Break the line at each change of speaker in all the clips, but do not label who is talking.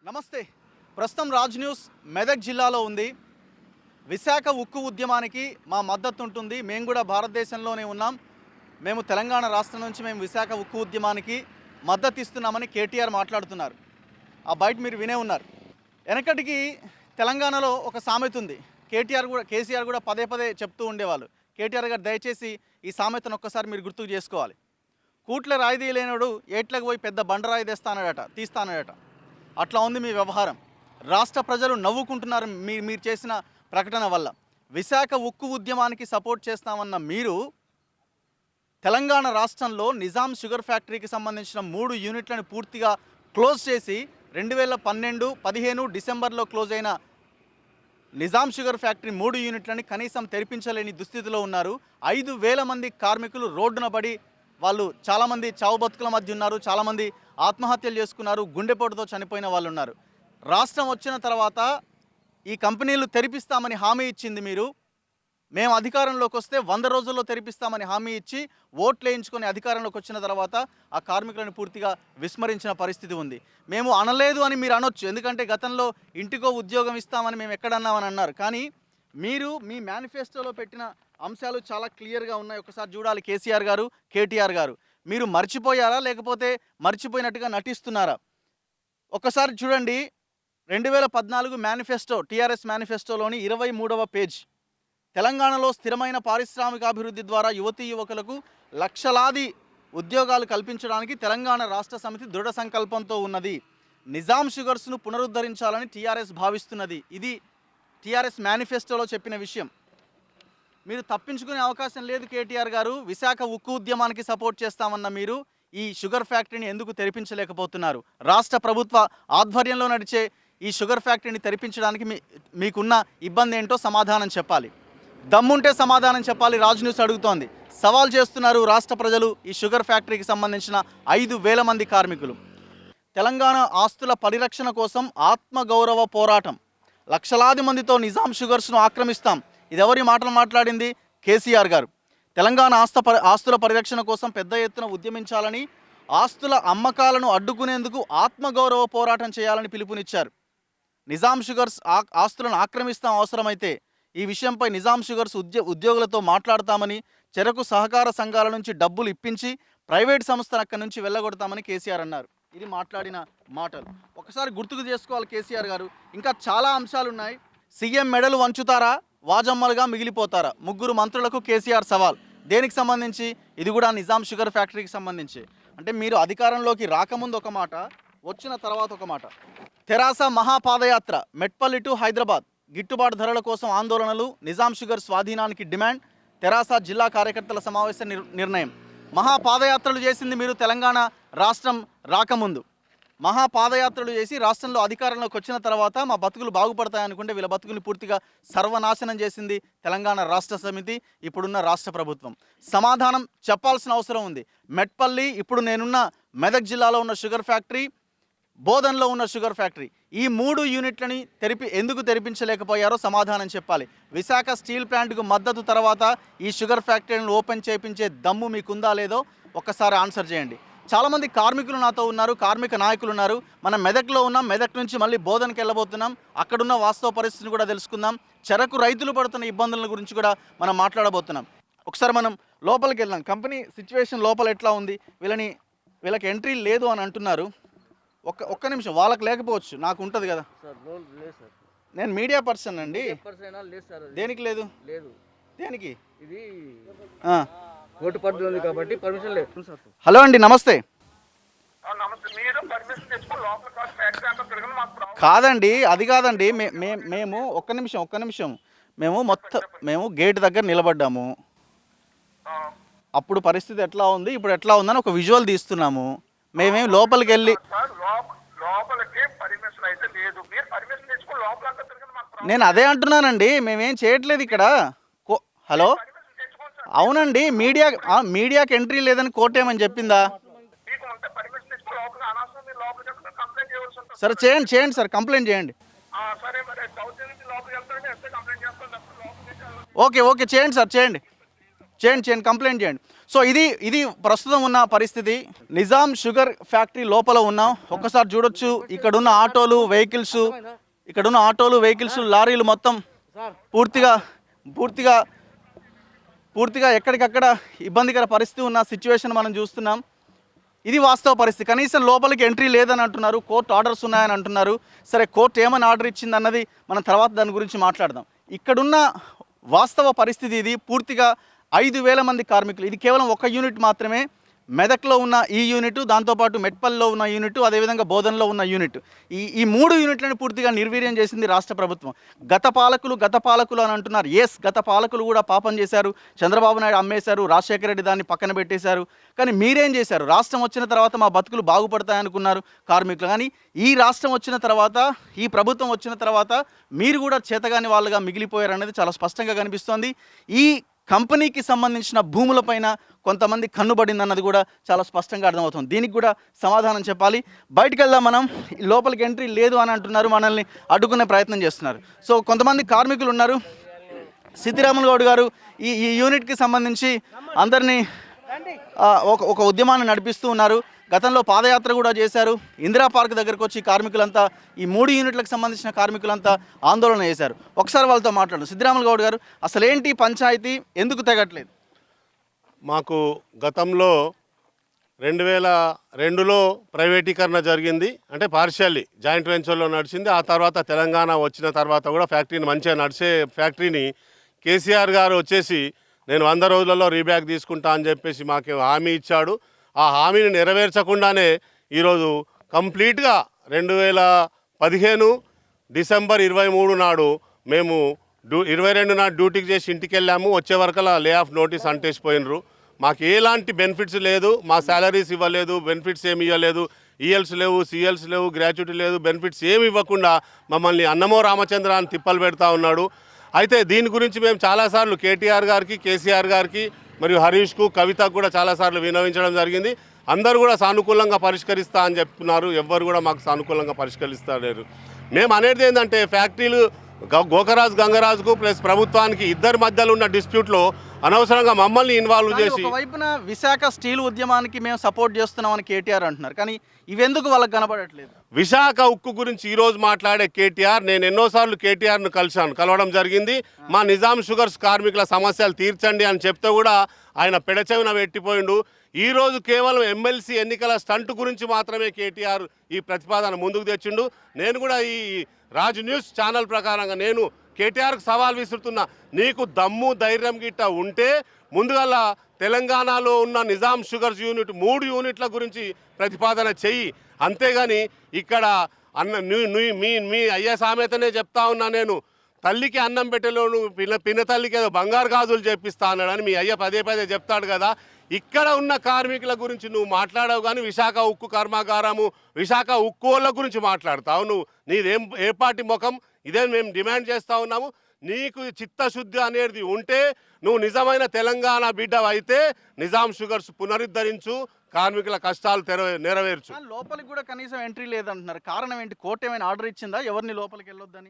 నమస్తే. ప్రస్తుతం రాజ్ న్యూస్ మెదక్ జిల్లాలో ఉంది. విశాఖ ఉక్కు ఉద్యమానికి మా మద్దతు ఉంటుంది. మేము కూడా భారతదేశంలోనే ఉన్నాం. మేము తెలంగాణ రాష్ట్రం నుంచి మేము విశాఖ ఉక్కు ఉద్యమానికి మద్దతు ఇస్తున్నామని కేటీఆర్ మాట్లాడుతున్నారు. ఆ బయట మీరు వినే ఉన్నారు. వెనకటికి తెలంగాణలో ఒక సామెత ఉంది. కేసీఆర్ కూడా పదే పదే చెప్తూ ఉండేవాళ్ళు. కేటీఆర్ గారు దయచేసి ఈ సామెతను ఒక్కసారి మీరు గుర్తుకు చేసుకోవాలి. కూట్ల రాయి తీయలేనోడు ఏట్లకు పోయి పెద్ద బండరాయి తీస్తానడట. అట్లా ఉంది మీ వ్యవహారం. రాష్ట్ర ప్రజలు నవ్వుకుంటున్నారు మీరు చేసిన ప్రకటన వల్ల. విశాఖ ఉక్కు ఉద్యమానికి సపోర్ట్ చేస్తామన్న మీరు తెలంగాణ రాష్ట్రంలో నిజాం షుగర్ ఫ్యాక్టరీకి సంబంధించిన 3 యూనిట్లను పూర్తిగా క్లోజ్ చేసి 2012-15 డిసెంబర్లో క్లోజ్ అయిన నిజాం షుగర్ ఫ్యాక్టరీ 3 యూనిట్లని కనీసం తెరిపించలేని దుస్థితిలో ఉన్నారు. 5,000 మంది కార్మికులు రోడ్డున పడి వాళ్ళు చాలామంది చావు బతుకుల మధ్య ఉన్నారు. చాలామంది ఆత్మహత్యలు చేసుకున్నారు. గుండెపోటుతో చనిపోయిన వాళ్ళు ఉన్నారు. రాష్ట్రం వచ్చిన తర్వాత ఈ కంపెనీలు తెరిపిస్తామని హామీ ఇచ్చింది మీరు. మేము అధికారంలోకి వస్తే 100 రోజుల్లో తెరిపిస్తామని హామీ ఇచ్చి ఓట్లు వేయించుకొని అధికారంలోకి వచ్చిన తర్వాత ఆ కార్మికులను పూర్తిగా విస్మరించిన పరిస్థితి ఉంది. మేము అనలేదు అని మీరు అనొచ్చు, ఎందుకంటే గతంలో ఇంటికో ఉద్యోగం ఇస్తామని మేము ఎక్కడన్నామని అన్నారు. కానీ మీరు మీ మేనిఫెస్టోలో పెట్టిన అంశాలు చాలా క్లియర్గా ఉన్నాయి. ఒకసారి చూడాలి కేసీఆర్ గారు, కేటీఆర్ గారు. మీరు మర్చిపోయారా లేకపోతే మర్చిపోయినట్టుగా నటిస్తున్నారా? ఒక్కసారి చూడండి. 2014 మేనిఫెస్టో, టీఆర్ఎస్ మేనిఫెస్టోలోని 23వ పేజ్. తెలంగాణలో స్థిరమైన పారిశ్రామికాభివృద్ధి ద్వారా యువతీ యువకులకు లక్షలాది ఉద్యోగాలు కల్పించడానికి తెలంగాణ రాష్ట్ర సమితి దృఢ సంకల్పంతో ఉన్నది. నిజాం షుగర్స్ను పునరుద్ధరించాలని టీఆర్ఎస్ భావిస్తున్నది. ఇది టీఆర్ఎస్ మేనిఫెస్టోలో చెప్పిన విషయం. మీరు తప్పించుకునే అవకాశం లేదు కేటీఆర్ గారు. విశాఖ ఉక్కు ఉద్యమానికి సపోర్ట్ చేస్తామన్న మీరు ఈ షుగర్ ఫ్యాక్టరీని ఎందుకు తెరిపించలేకపోతున్నారు? రాష్ట్ర ప్రభుత్వ ఆధ్వర్యంలో నడిచే ఈ షుగర్ ఫ్యాక్టరీని తెరిపించడానికి మీకున్న ఇబ్బంది ఏంటో సమాధానం చెప్పాలి. దమ్ముంటే సమాధానం చెప్పాలి. రాజ్ న్యూస్ అడుగుతోంది. సవాల్ చేస్తున్నారు రాష్ట్ర ప్రజలు. ఈ షుగర్ ఫ్యాక్టరీకి సంబంధించిన 5,000 మంది కార్మికులు. తెలంగాణ ఆస్తుల పరిరక్షణ కోసం ఆత్మగౌరవ పోరాటం. లక్షలాది మందితో నిజాం షుగర్స్ను ఆక్రమిస్తాం. ఇది ఎవరి మాటలు మాట్లాడింది? కేసీఆర్ గారు. తెలంగాణ ఆస్తుల పరిరక్షణ కోసం పెద్ద ఎత్తున ఉద్యమించాలని, ఆస్తుల అమ్మకాలను అడ్డుకునేందుకు ఆత్మగౌరవ పోరాటం చేయాలని పిలుపునిచ్చారు. నిజాం షుగర్స్ ఆస్తులను ఆక్రమిస్తాం, అవసరమైతే ఈ విషయంపై నిజాం షుగర్స్ ఉద్యోగులతో మాట్లాడతామని, చెరకు సహకార సంఘాల నుంచి డబ్బులు ఇప్పించి ప్రైవేట్ సంస్థను అక్కడి నుంచి వెళ్ళగొడతామని కేసీఆర్ అన్నారు. ఇది మాట్లాడిన మాటలు. ఒకసారి గుర్తుకు చేసుకోవాలి కేసీఆర్ గారు. ఇంకా చాలా అంశాలు ఉన్నాయి. సీఎం మెడలు వంచుతారా, వాజమ్మలుగా మిగిలిపోతారా? 3 మంత్రులకు కేసీఆర్ సవాల్. దేనికి సంబంధించి? ఇది కూడా నిజాం షుగర్ ఫ్యాక్టరీకి సంబంధించి. అంటే మీరు అధికారంలోకి రాకముందు ఒక మాట, వచ్చిన తర్వాత ఒక మాట. తెరాస మహాపాదయాత్ర, మెట్పల్లి టు హైదరాబాద్, గిట్టుబాటు ధరల కోసం ఆందోళనలు, నిజాం షుగర్ స్వాధీనానికి డిమాండ్, తెరాస జిల్లా కార్యకర్తల సమావేశ నిర్ణయం. మహాపాదయాత్రలు చేసింది మీరు తెలంగాణ రాష్ట్రం రాకముందు. మహాపాదయాత్రలు చేసి రాష్ట్రంలో అధికారంలోకి వచ్చిన తర్వాత మా బతుకులు బాగుపడతాయనుకుంటే వీళ్ళ బతుకుని పూర్తిగా సర్వనాశనం చేసింది తెలంగాణ రాష్ట్ర సమితి, ఇప్పుడున్న రాష్ట్ర ప్రభుత్వం. సమాధానం చెప్పాల్సిన అవసరం ఉంది. మెట్పల్లి, ఇప్పుడు నేనున్న మెదక్ జిల్లాలో ఉన్న షుగర్ ఫ్యాక్టరీ, బోధన్లో ఉన్న షుగర్ ఫ్యాక్టరీ, ఈ 3 యూనిట్లని ఎందుకు తెరిపించలేకపోయారో సమాధానం చెప్పాలి. విశాఖ స్టీల్ ప్లాంట్కు మద్దతు తర్వాత ఈ షుగర్ ఫ్యాక్టరీలను ఓపెన్ చేయించే దమ్ము మీకుందా లేదో ఒక్కసారి ఆన్సర్ చేయండి. చాలామంది కార్మికులు నాతో ఉన్నారు, కార్మిక నాయకులు ఉన్నారు. మనం మెదక్లో ఉన్నాం. మెదక్ నుంచి మళ్ళీ బోధనకి వెళ్ళబోతున్నాం. అక్కడున్న వాస్తవ పరిస్థితిని కూడా తెలుసుకుందాం. చెరకు రైతులు పడుతున్న ఇబ్బందుల గురించి కూడా మనం మాట్లాడబోతున్నాం. ఒకసారి మనం లోపలికి వెళ్దాం. కంపెనీ సిచ్యువేషన్ లోపల ఎట్లా ఉంది? వీళ్ళకి ఎంట్రీ లేదు అని అంటున్నారు. ఒక్క నిమిషం. వాళ్ళకి లేకపోవచ్చు, నాకు ఉంటుంది కదా
సార్. లేదు సార్,
నేను మీడియా పర్సన్ అండి.
లేదు సార్.
దేనికి లేదు?
లేదు.
దేనికి?
ఇది కోర్టు పరిధి ఉంది కాబట్టి పర్మిషన్ లేదు సార్.
హలో అండి, నమస్తే. కాదండి, అది కాదండి. మేము ఒక్క నిమిషం. మేము గేట్ దగ్గర నిలబడ్డాము. అప్పుడు పరిస్థితి ఎట్లా ఉంది, ఇప్పుడు ఎట్లా ఉందని ఒక విజువల్ తీస్తున్నాము. మేమేం లోపలికి వెళ్ళి నేను అదే అంటున్నానండి. మేమేం చేయట్లేదు ఇక్కడ. హలో, అవునండి. మీడియాకి ఎంట్రీ లేదని కోర్టు ఏమని చెప్పిందా? సరే చేయండి సార్, కంప్లైంట్ చేయండి. ఓకే చేయండి సార్, చేయండి కంప్లైంట్ చేయండి. సో ఇది ప్రస్తుతం ఉన్న పరిస్థితి. నిజాం షుగర్ ఫ్యాక్టరీ లోపల ఉన్నాం. ఒక్కసారి చూడొచ్చు, ఇక్కడున్న ఆటోలు వెహికల్స్ లారీలు మొత్తం పూర్తిగా ఎక్కడికక్కడ ఇబ్బందికర పరిస్థితి ఉన్న సిచ్యువేషన్ మనం చూస్తున్నాం. ఇది వాస్తవ పరిస్థితి. కనీసం లోపలికి ఎంట్రీ లేదని అంటున్నారు, కోర్టు ఆర్డర్స్ ఉన్నాయని అంటున్నారు. సరే, కోర్టు ఏమని ఆర్డర్ ఇచ్చింది అన్నది మనం తర్వాత దాని గురించి మాట్లాడదాం. ఇక్కడున్న వాస్తవ పరిస్థితి ఇది. పూర్తిగా 5,000 మంది కార్మికులు. ఇది కేవలం ఒక యూనిట్ మాత్రమే. మెదక్లో ఉన్న ఈ యూనిట్, దాంతోపాటు మెట్పల్లిలో ఉన్న యూనిట్, అదేవిధంగా బోధనలో ఉన్న యూనిట్, ఈ 3 యూనిట్లను పూర్తిగా నిర్వీర్యం చేసింది రాష్ట్ర ప్రభుత్వం. గత పాలకులు అని అంటున్నారు. గత పాలకులు కూడా పాపం చేశారు. చంద్రబాబు నాయుడు అమ్మేశారు, రాజశేఖర రెడ్డి దాన్ని పక్కన పెట్టేశారు. కానీ మీరేం చేశారు? రాష్ట్రం వచ్చిన తర్వాత మా బతుకులు బాగుపడతాయనుకున్నారు కార్మికులు. కానీ ఈ రాష్ట్రం వచ్చిన తర్వాత, ఈ ప్రభుత్వం వచ్చిన తర్వాత మీరు కూడా చేతగాని వాళ్ళుగా మిగిలిపోయారు అనేది చాలా స్పష్టంగా కనిపిస్తోంది. ఈ కంపెనీకి సంబంధించిన భూములపైన కొంతమంది కన్నుబడిందన్నది కూడా చాలా స్పష్టంగా అర్థమవుతుంది. దీనికి కూడా సమాధానం చెప్పాలి. బయటికి వెళ్దాం మనం. లోపలికి ఎంట్రీ లేదు అని అంటున్నారు, మనల్ని అడ్డుకునే ప్రయత్నం చేస్తున్నారు. సో కొంతమంది కార్మికులు ఉన్నారు. సీతారాములు గౌడ్ గారు ఈ యూనిట్కి సంబంధించి అందరినీ ఒక ఉద్యమాన్ని నడిపిస్తూ ఉన్నారు. గతంలో పాదయాత్ర కూడా చేశారు. ఇందిరా పార్క్ దగ్గరకు వచ్చి కార్మికులంతా, ఈ 3 యూనిట్లకు సంబంధించిన కార్మికులంతా ఆందోళన చేశారు. ఒకసారి వాళ్ళతో మాట్లాడు. సీతారాములు గౌడ్ గారు, అసలేంటి పంచాయతీ, ఎందుకు తెగట్లేదు?
మాకు గతంలో 2002లో ప్రైవేటీకరణ జరిగింది. అంటే పార్షియల్లీ జాయింట్ వెంచర్లో నడిచింది. ఆ తర్వాత తెలంగాణ వచ్చిన తర్వాత కూడా ఫ్యాక్టరీని మంచిగా నడిచే ఫ్యాక్టరీని కేసీఆర్ గారు వచ్చేసి నేను 100 రోజులలో రీబ్యాక్ తీసుకుంటా అని చెప్పేసి మాకు హామీ ఇచ్చాడు. ఆ హామీని నెరవేర్చకుండానే ఈరోజు కంప్లీట్గా 2015 డిసెంబర్ 23 నాడు మేము 22 నాడు డ్యూటీకి చేసి ఇంటికి వెళ్ళాము. వచ్చే వరకలా లే ఆఫ్ నోటీస్ అంటేసిపోయినరు. మాకు ఎలాంటి బెనిఫిట్స్ లేదు, మా శాలరీస్ ఇవ్వలేదు, బెనిఫిట్స్ ఏమి ఇవ్వలేదు, ఈఎల్స్ లేవు, సిఎల్స్ లేవు, గ్రాట్యుటీ లేదు, బెనిఫిట్స్ ఏమి ఇవ్వకుండా మమ్మల్ని అన్నమో రామచంద్ర అని తిప్పలు పెడతా ఉన్నాడు. అయితే దీని గురించి మేము చాలాసార్లు కేటీఆర్ గారికి, కేసీఆర్ గారికి మరియు హరీష్కు, కవితకు కూడా చాలాసార్లు విన్నవించడం జరిగింది. అందరూ కూడా సానుకూలంగా పరిష్కరిస్తా అని చెప్తున్నారు. ఎవ్వరు కూడా మాకు సానుకూలంగా పరిష్కరిస్తలేరు. మేము అనేది ఏంటంటే ఫ్యాక్టరీలు గోకరాజు గంగరాజుకు ప్లస్ ప్రభుత్వానికి ఇద్దరి మధ్యలో ఉన్న డిస్ప్యూట్లో అనవసరంగా మమ్మల్ని ఇన్వాల్వ్ చేసి,
ఒకవైపున విశాఖ స్టీల్ ఉద్యమానికి మేము సపోర్ట్ చేస్తున్నామని కేటీఆర్ అంటున్నారు. కానీ ఇవెందుకు వాళ్ళకి కనబడట్లేదు?
విశాఖ ఉక్కు గురించి ఈరోజు మాట్లాడే కేటీఆర్, నేను ఎన్నోసార్లు కేటీఆర్ను కలవడం జరిగింది. మా నిజాం షుగర్స్ కార్మికుల సమస్యలు తీర్చండి అని చెప్తే కూడా ఆయన పెడచెవిన పెట్టిపోయిండు. ఈరోజు కేవలం ఎమ్మెల్సీ ఎన్నికల స్టంట్ గురించి మాత్రమే కేటీఆర్ ఈ ప్రతిపాదన ముందుకు తెచ్చిండు. నేను కూడా ఈ రాజ్ న్యూస్ ఛానల్ ప్రకారంగా నేను కేటీఆర్కు సవాల్ విసురుతున్నా. నీకు దమ్ము ధైర్యం గిట్ట ఉంటే ముందుగల తెలంగాణలో ఉన్న నిజాం షుగర్స్ యూనిట్ 3 యూనిట్ల గురించి ప్రతిపాదన చెయ్యి. అంతేగాని ఇక్కడ మీ అయ్యా సామెతనే చెప్తా ఉన్నా నేను, తల్లికి అన్నం పెట్టేలోను పిన్న తల్లికి ఏదో బంగారు గాజులు చెప్పిస్తా అన్నాడని మీ అయ్య పదే చెప్తాడు కదా. ఇక్కడ ఉన్న కార్మికుల గురించి నువ్వు మాట్లాడవు, కానీ విశాఖ ఉక్కు కర్మాగారము, విశాఖ ఉక్కు వాళ్ళ గురించి మాట్లాడతావు. నీదేం ఏ పార్టీ ముఖం? ఇదే మేము డిమాండ్ చేస్తూ ఉన్నాము. నీకు చిత్తశుద్ధి అనేది ఉంటే నువ్వు నిజమైన తెలంగాణ బిడ్డ అయితే నిజాం షుగర్స్ పునరుద్ధరించు, కార్మికుల కష్టాలు నెరవేర్చు.
లోపలికి కూడా కనీసం ఎంట్రీ లేదంటున్నారు. కారణం ఏంటి? కోర్టు ఏమైనా ఆర్డర్ ఇచ్చిందా ఎవరిని లోపలికి వెళ్ళొద్దని?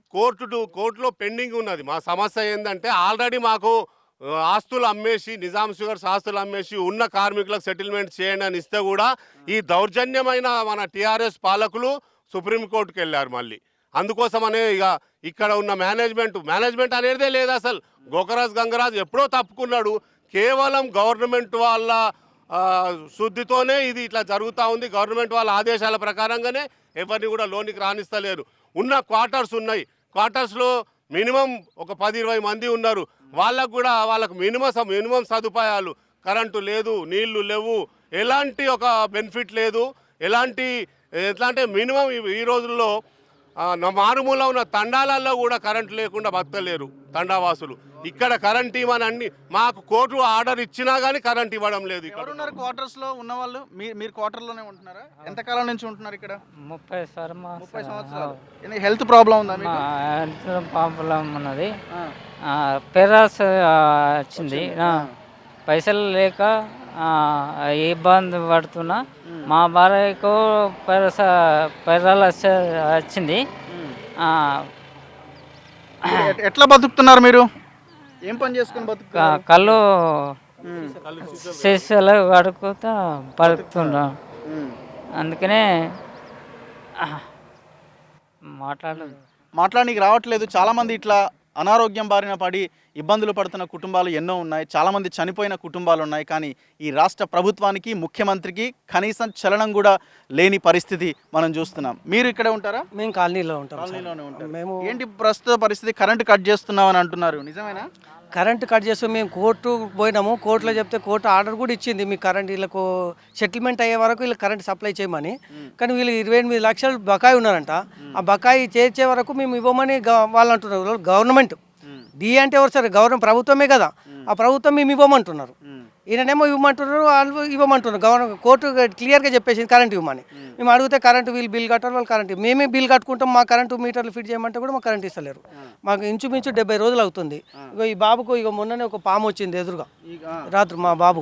కోర్టులో పెండింగ్ ఉన్నది. మా సమస్య ఏంటంటే ఆల్రెడీ మాకు ఆస్తులు అమ్మేసి, నిజాం షుగర్స్ ఆస్తులు అమ్మేసి ఉన్న కార్మికులకు సెటిల్మెంట్ చేయండి అని ఇస్తే కూడా ఈ దౌర్జన్యమైన మన టీఆర్ఎస్ పాలకులు సుప్రీంకోర్టుకు వెళ్ళారు. మళ్ళీ అందుకోసమనే ఇక్కడ ఉన్న మేనేజ్మెంట్ అనేదే లేదు అసలు. గోకరాజ్ గంగరాజ్ ఎప్పుడో తప్పుకున్నాడు. కేవలం గవర్నమెంట్ వాళ్ళ శుద్ధితోనే ఇది ఇట్లా జరుగుతూ ఉంది. గవర్నమెంట్ వాళ్ళ ఆదేశాల ప్రకారంగానే ఎవరిని కూడా లోనికి రాణిస్తలేరు. ఉన్న క్వార్టర్స్ ఉన్నాయి. క్వార్టర్స్లో మినిమం ఒక 10-20 మంది ఉన్నారు. వాళ్ళకు మినిమం సదుపాయాలు, కరెంటు లేదు, నీళ్లు లేవు, ఎలాంటి ఒక బెనిఫిట్ లేదు. ఎట్లా అంటే మినిమం ఈ రోజుల్లో మారుమూల ఉన్న తండాలలో కూడా కరెంటు లేకుండా బతకలేరు తండావాసులు. ఇక్కడ కరెంట్ ఇవ్వని అన్ని మాకు కోర్టు ఆర్డర్ ఇచ్చినా కానీ కరెంట్ ఇవ్వడం లేదు.
ఇక్కడ క్వార్టర్స్ లో ఉన్న వాళ్ళు మీరు క్వార్టర్ లోనే ఉంటున్నారా? ఎంతకాలం నుంచి ఉంటున్నారు ఇక్కడ?
30
సంవత్సరాలు. హెల్త్ ప్రాబ్లం ఉందా?
హెల్త్ ప్రాబ్లం ఉన్నది. పెరాస్ వచ్చింది. పైసలు లేక ఇబ్బంది పడుతున్నా. మా భార్యకు పెరాలస్ వచ్చింది.
ఎట్లా బతుకుతున్నారు మీరు? ఏం పని చేసుకుని బతుకుతున్నారు?
కళ్ళు శిష్యులు కడుకుతా బతుకుతున్నా. అందుకనే మాట్లాడలేదు.
మాట్లాడడానికి రావట్లేదు. చాలామంది ఇట్లా అనారోగ్యం బారిన పడి ఇబ్బందులు పడుతున్న కుటుంబాలు ఎన్నో ఉన్నాయి. చాలామంది చనిపోయిన కుటుంబాలు ఉన్నాయి. కానీ ఈ రాష్ట్ర ప్రభుత్వానికి, ముఖ్యమంత్రికి కనీసం చలనం కూడా లేని పరిస్థితి మనం చూస్తున్నాం. మీరు ఇక్కడే ఉంటారా?
మేము కాలనీలో ఉంటాం.
కాలనీలోనే ఉంటారు.
మేము
ఏంటి ప్రస్తుత పరిస్థితి? కరెంటు కట్ చేస్తున్నామని అంటున్నారు, నిజమేనా?
కరెంటు కట్ చేస్తాం. మేము కోర్టు పోయినాము. కోర్టులో చెప్తే కోర్టు ఆర్డర్ కూడా ఇచ్చింది, మీ కరెంట్ వీళ్ళకు సెటిల్మెంట్ అయ్యే వరకు వీళ్ళకి కరెంట్ సప్లై చేయమని. కానీ వీళ్ళు 28 లక్షలు బకాయి ఉన్నారంట. ఆ బకాయి చేర్చే వరకు మేము ఇవ్వమని వాళ్ళు అంటున్నారు. గవర్నమెంట్ డి అంటే ఎవరు సార్? గవర్నమెంట్ ప్రభుత్వమే కదా. ఆ ప్రభుత్వం మేము ఇవ్వమంటున్నారు. ఈయననేమో ఇవ్వమంటున్నారు, వాళ్ళు ఇవ్వమంటున్నారు. గవర్నమెంట్ కోర్టు క్లియర్గా చెప్పేసింది కరెంట్ ఇవ్వమని. మేము అడిగితే కరెంటు వీళ్ళు బిల్ కట్టాలి, వాళ్ళు కరెంట్ మేమే బిల్ కట్టుకుంటాం. మా కరెంటు మీటర్లు ఫిట్ చేయమంటే కూడా మాకు కరెంట్ ఇస్తలేరు. మాకు ఇంచుమించు 70 రోజులు అవుతుంది. ఇగో ఈ బాబుకు ఇక మొన్ననే ఒక పాము వచ్చింది ఎదురుగా రాత్రి. మా బాబు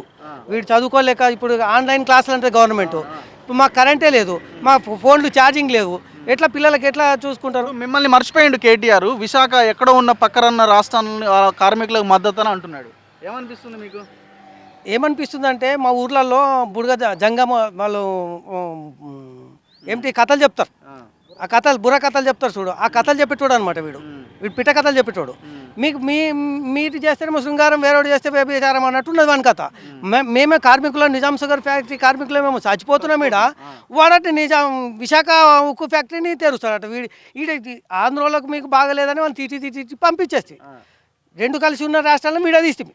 వీడు చదువుకోలేక ఇప్పుడు ఆన్లైన్ క్లాసులు అంటే గవర్నమెంట్, ఇప్పుడు మాకు కరెంటే లేదు, మా ఫోన్లు ఛార్జింగ్ లేవు. ఎట్లా పిల్లలకి ఎట్లా చూసుకుంటారు?
మిమ్మల్ని మర్చిపోయిండు కేటీఆర్. విశాఖ ఎక్కడో ఉన్న పక్కన రాష్ట్రాన్ని కార్మికులకు మద్దతు అని అంటున్నాడు. ఏమనిపిస్తుంది మీకు?
ఏమనిపిస్తుంది అంటే మా ఊర్లలో బుడగ జంగమ వాళ్ళు ఏమిటి కథలు చెప్తారు. ఆ కథలు బుర్ర కథలు చెప్తారు చూడు, ఆ కథలు చెప్పేటోడు అనమాట వీడు. పిట్ట కథలు చెప్పేటోడు. మీకు మీరు చేస్తేనేమో శృంగారం, వేరేవాడు చేస్తే వ్యభిచారం అన్నట్టున్నది వాని కథ. మేమే కార్మికులు, నిజాం షుగర్ ఫ్యాక్టరీ కార్మికులు మేము చచ్చిపోతున్నాం. వాడట నిజాం విశాఖ ఉక్కు ఫ్యాక్టరీని తెరుస్తాడట. ఈడ ఆంధ్రలోకి మీకు బాగలేదని వాళ్ళు తిట్టి పంపించేస్తే, రెండు కలిసి ఉన్న రాష్ట్రాలను మీడియా తీస్తే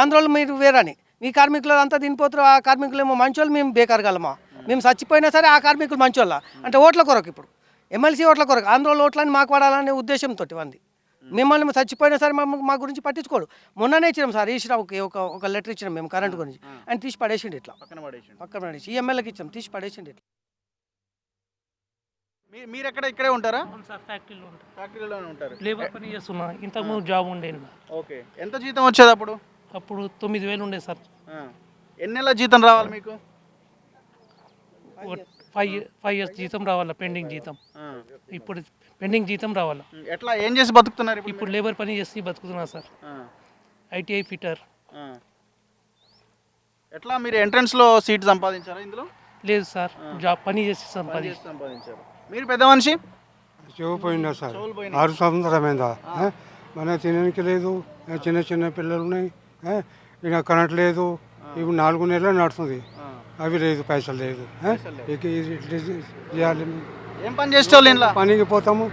ఆంధ్రలో మీరు వేరని, మీ కార్మికులు అంతా తినిపోతారు. ఆ కార్మికులు ఏమో మంచోళ్ళు, మేము బేకారగలమా? మేము చచ్చిపోయినా సరే ఆ కార్మికులు మంచోళ్ళ అంటే ఓట్ల కొరకు, ఇప్పుడు ఎమ్మెల్సీ ఓట్ల కొరకు, ఆంధ్రలో ఓట్లని మాకు వాడాలనే ఉద్దేశంతో వంది. మిమ్మల్ని చచ్చిపోయినా సరే మా గురించి పట్టించుకోడు. మొన్ననే ఇచ్చినాం సార్ ఈశ్వరావుకి ఒక లెటర్ ఇచ్చినాం మేము కరెంట్ గురించి. ఆయన తీసి పడేసిండు ఇట్లా పక్కన పడేసి. ఈ ఎమ్మెల్యేకి ఇచ్చాం, తీసి పడేసిండు ఇట్లా.
మీరు ఎక్కడ ఇక్కడే ఉంటారా?
సార్ ఫ్యాక్టరీలో ఉంటారు.
ఫ్యాక్టరీలోనే ఉంటారు.
లేబర్ పని చేస్తున్నా. ఇంతకుముందు జాబ్ ఉండేది.
ఓకే. ఎంత జీతం వచ్చేది అప్పుడు?
అప్పుడు 9,000 ఉండేది సార్.
ఎన్ని నెలల జీతం రావాలి మీకు?
5 years జీతం రావాలా, పెండింగ్ జీతం. ఇప్పుడు పెండింగ్ జీతం రావాలా.
ఎట్లా ఏం చేసి బతుకుతున్నారు
ఇప్పుడు? లేబర్ పని చేసి బతుకుతున్నా సార్. ITI fitter.
ఎట్లా మీరు ఎంట్రన్స్లో సీట్ సంపాదించారా ఇందులో?
లేదు సార్, జాబ్ పని చేసి
సంపాదించారు. మీరు పెద్ద మనిషి?
చెవిపోయిందా సార్? 6 సంవత్సరమైందా? మన తినడానికి లేదు, చిన్న చిన్న పిల్లలు ఉన్నాయి, ఇక కరెంట్ లేదు. ఇప్పుడు 4 నెలలు నడుస్తుంది, అవి లేదు, పైసలు లేదు. చేయాలి.
ఏం పని చేసేవాళ్ళు ఇంట్లో?
పనికి పోతాము,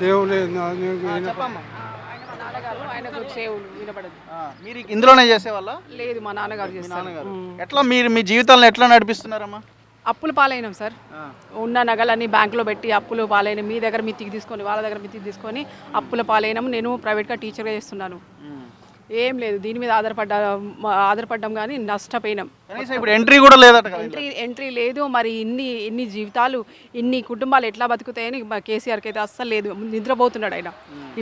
సేవ లేదు.
మీరు ఇందులోనే చేసేవాళ్ళ?
లేదు, మా నాన్నగారు చేస్తారు.
ఎట్లా మీరు మీ జీవితాలను ఎట్లా నడిపిస్తున్నారమ్మా?
అప్పులు పాలైనాం సార్. ఉన్న నగలన్నీ బ్యాంకులో పెట్టి అప్పులు పాలైనాం. మీ దగ్గర మిత్తికి తీసుకొని, వాళ్ళ దగ్గర మిత్తికి తీసుకొని అప్పుల పాలైనాం. నేను ప్రైవేట్గా టీచర్గా చేస్తున్నాను. ఏం లేదు, దీని మీద ఆధారపడ్డాం కానీ నష్టపోయినాం.
ఇప్పుడు ఎంట్రీ కూడా లేదట.
ఎంట్రీ లేదు. మరి ఇన్ని జీవితాలు, ఇన్ని కుటుంబాలు ఎట్లా బతుకుతాయని కేసీఆర్కి అయితే అస్సలు లేదు. నిద్రపోతున్నాడు ఆయన.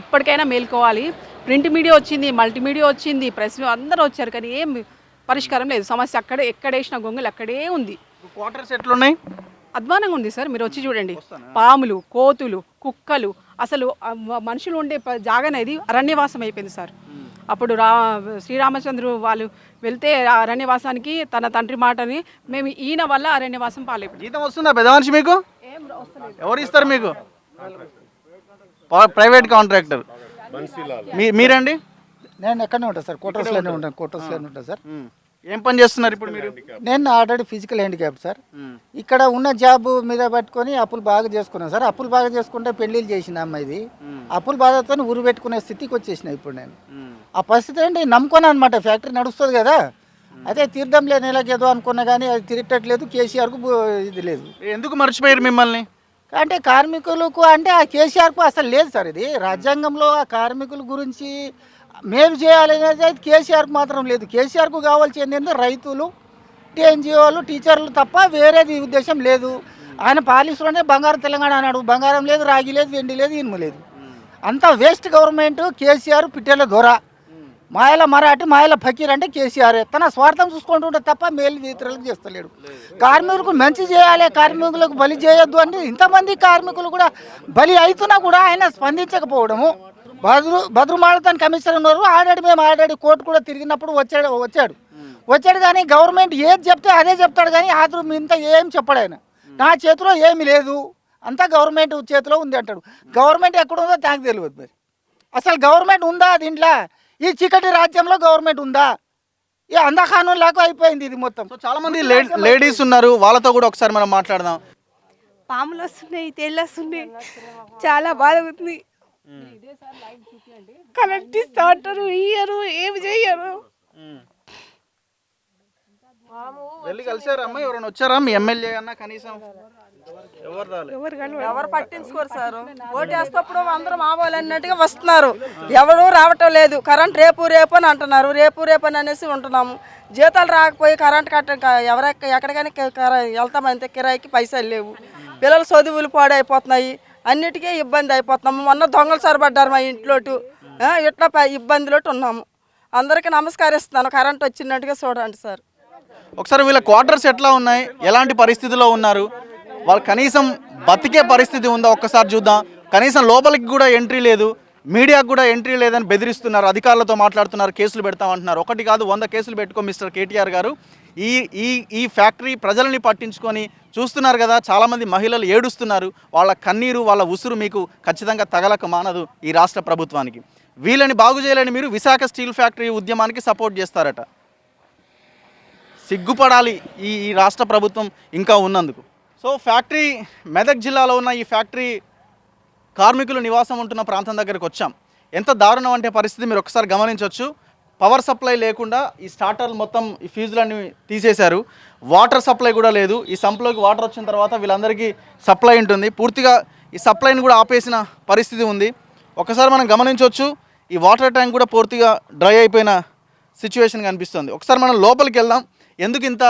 ఇప్పటికైనా మేల్కోవాలి. ప్రింట్ మీడియా వచ్చింది, మల్టీమీడియా వచ్చింది, ప్రెస్ అందరూ వచ్చారు, కానీ ఏం పరిష్కారం లేదు. సమస్య ఎక్కడేసిన గొంగలు అక్కడే ఉంది.
క్వార్టర్స్ ఎట్లున్నాయి?
అధ్వానంగా ఉంది సార్. మీరు వచ్చి చూడండి. పాములు, కోతులు, కుక్కలు, అసలు మనుషులు ఉండే జాగనేది అరణ్యవాసం అయిపోయింది సార్. అప్పుడు శ్రీరామచంద్రుడు వాళ్ళు వెళ్తే అరణ్యవాసానికి తన తండ్రి మాటని మేము ఈయన వల్ల అరణ్యవాసం పాలైపోయింది.
జీతం వస్తుందా పెద్ద మనిషి మీకు? ఎవరు ఇస్తారు మీకు? Private contractor. మీరండి?
నేను ఎక్కడనే ఉంటాను సార్, కోటర్స్లోనే ఉంటాను. కోటర్స్లోనే ఉంటాను సార్.
ఏం పని చేస్తున్నారు ఇప్పుడు మీరు?
నేను ఆల్రెడీ ఫిజికల్ హ్యాండిక్యాప్ సార్. ఇక్కడ ఉన్న జాబ్ మీద పట్టుకొని అప్పులు బాగా చేసుకున్నాను సార్. అప్పులు బాగా చేసుకుంటే పెళ్లిళ్ళు చేసిన అమ్మాయిది. అప్పులు బాధతో ఊరు పెట్టుకునే స్థితికి వచ్చేసిన ఇప్పుడు నేను. ఆ పరిస్థితి ఏంటి, నమ్ముకున్నాను అనమాట. ఫ్యాక్టరీ నడుస్తుంది కదా, అదే తీర్థంలే నెలకేదో అనుకున్నా కానీ అది తిరగట్లేదు. కేసీఆర్కు ఇది లేదు.
ఎందుకు మర్చిపోయారు మిమ్మల్ని?
అంటే కార్మికులకు అంటే ఆ కేసీఆర్కు అసలు లేదు సార్. ఇది రాజ్యాంగంలో ఆ కార్మికుల గురించి మేలు చేయాలనేది అయితే కేసీఆర్కు మాత్రం లేదు. కేసీఆర్కు కావాల్సింది ఏంటంటే రైతులు, ఎన్జిఓలు, టీచర్లు తప్ప వేరేది ఉద్దేశం లేదు. ఆయన పాలిసులోనే బంగారం తెలంగాణ అన్నాడు. బంగారం లేదు, రాగి లేదు, వెండి లేదు, ఇనుము లేదు. అంతా వేస్ట్ గవర్నమెంట్. కేసీఆర్ పిట్టెల దొర, మాయల మరాఠీ, మాయల ఫకీర్ అంటే కేసీఆర్. తన స్వార్థం చూసుకుంటుంటే తప్ప మేలు ఇతరులకు చేస్తలేడు. కార్మికులకు మంచి చేయాలి, కార్మికులకు బలి చేయొద్దు అంటే ఇంతమంది కార్మికులు కూడా బలి అవుతున్నా కూడా ఆయన స్పందించకపోవడము. భద్రుమాలతో కమిషనర్ ఉన్నారు. ఆల్రెడీ కోర్టు కూడా తిరిగినప్పుడు వచ్చాడు కానీ గవర్నమెంట్ ఏది చెప్తే అదే చెప్తాడు కానీ ఆధారం ఇంత ఏం చెప్పాడు ఆయన. నా చేతిలో ఏమీ లేదు, అంతా గవర్నమెంట్ చేతిలో ఉంది అంటాడు. గవర్నమెంట్ ఎక్కడుందో నాకు తెలియదు. మరి అసలు గవర్నమెంట్ ఉందా దీంట్లో? ఈ చీకటి రాజ్యంలో గవర్నమెంట్ ఉందా? ఈ అంధకానం లాగా అయిపోయింది ఇది మొత్తం.
సో చాలా మంది లేడీస్ ఉన్నారు, వాళ్ళతో కూడా ఒకసారి మనం మాట్లాడదాం.
పాములు వస్తున్నాయి, తేళ్ళు వస్తున్నాయి, చాలా బాధ అవుతుంది. కరెంట్ ఇస్తా అంటారు, ఇయ్యరు, ఏమి చెయ్యరు.
వెళ్ళి కలిసారా అమ్మ? ఎవరైనా వచ్చారా మీ ఎమ్మెల్యే అన్న? కనీసం
ఎవరు పట్టించుకోరు సార్. ఓటేస్తప్పుడు అందరూ మామూలు అన్నట్టుగా వస్తున్నారు, ఎవరు రావటం లేదు. కరెంట్ రేపు అని అంటున్నారు, రేపు అని అనేసి ఉంటున్నాము. జీతాలు రాకపోయి కరెంట్ ఎక్కడికైనా వెళ్తామంటే కిరాయికి పైసలు లేవు. పిల్లలు చదువులు పాడైపోతున్నాయి, అన్నిటికీ ఇబ్బంది అయిపోతున్నాము. మొన్న దొంగలు సరిపడ్డారు మా ఇంట్లోటు, ఇట్లా ఇబ్బందిలోటు ఉన్నాము. అందరికీ నమస్కరిస్తున్నాను, కరెంట్ వచ్చినట్టుగా చూడండి సార్.
ఒకసారి వీళ్ళ క్వార్టర్స్ ఎట్లా ఉన్నాయి, ఎలాంటి పరిస్థితిలో ఉన్నారు, వాళ్ళు కనీసం బతికే పరిస్థితి ఉందా ఒక్కసారి చూద్దాం. కనీసం లోపలికి కూడా ఎంట్రీ లేదు, మీడియాకు కూడా ఎంట్రీ లేదని బెదిరిస్తున్నారు, అధికారులతో మాట్లాడుతున్నారు, కేసులు పెడతామంటున్నారు. ఒకటి కాదు 100 కేసులు పెట్టుకో మిస్టర్ కేటీఆర్ గారు. ఈ ఫ్యాక్టరీ ప్రజలని పట్టించుకొని చూస్తున్నారు కదా, చాలామంది మహిళలు ఏడుస్తున్నారు. వాళ్ళ కన్నీరు, వాళ్ళ ఉసురు మీకు ఖచ్చితంగా తగలక మానదు ఈ రాష్ట్ర ప్రభుత్వానికి. వీళ్ళని బాగు చేయాలని మీరు విశాఖ స్టీల్ ఫ్యాక్టరీ ఉద్యమానికి సపోర్ట్ చేస్తారట. సిగ్గుపడాలి ఈ రాష్ట్ర ప్రభుత్వం ఇంకా ఉన్నందుకు. సో ఫ్యాక్టరీ మెదక్ జిల్లాలో ఉన్న ఈ ఫ్యాక్టరీ కార్మికులు నివాసం ఉంటున్న ప్రాంతం దగ్గరికి వచ్చాం. ఎంత దారుణం అంటే పరిస్థితి మీరు ఒకసారి గమనించవచ్చు. పవర్ సప్లై లేకుండా ఈ స్టార్టర్లు మొత్తం ఈ ఫ్యూజులన్నీ తీసేశారు. వాటర్ సప్లై కూడా లేదు. ఈ సంప్లోకి వాటర్ వచ్చిన తర్వాత వీళ్ళందరికీ సప్లై ఉంటుంది, పూర్తిగా ఈ సప్లైని కూడా ఆపేసిన పరిస్థితి ఉంది. ఒకసారి మనం గమనించవచ్చు, ఈ వాటర్ ట్యాంక్ కూడా పూర్తిగా డ్రై అయిపోయిన సిచ్యువేషన్ కనిపిస్తుంది. ఒకసారి మనం లోపలికి వెళ్దాం. ఎందుకు ఇంత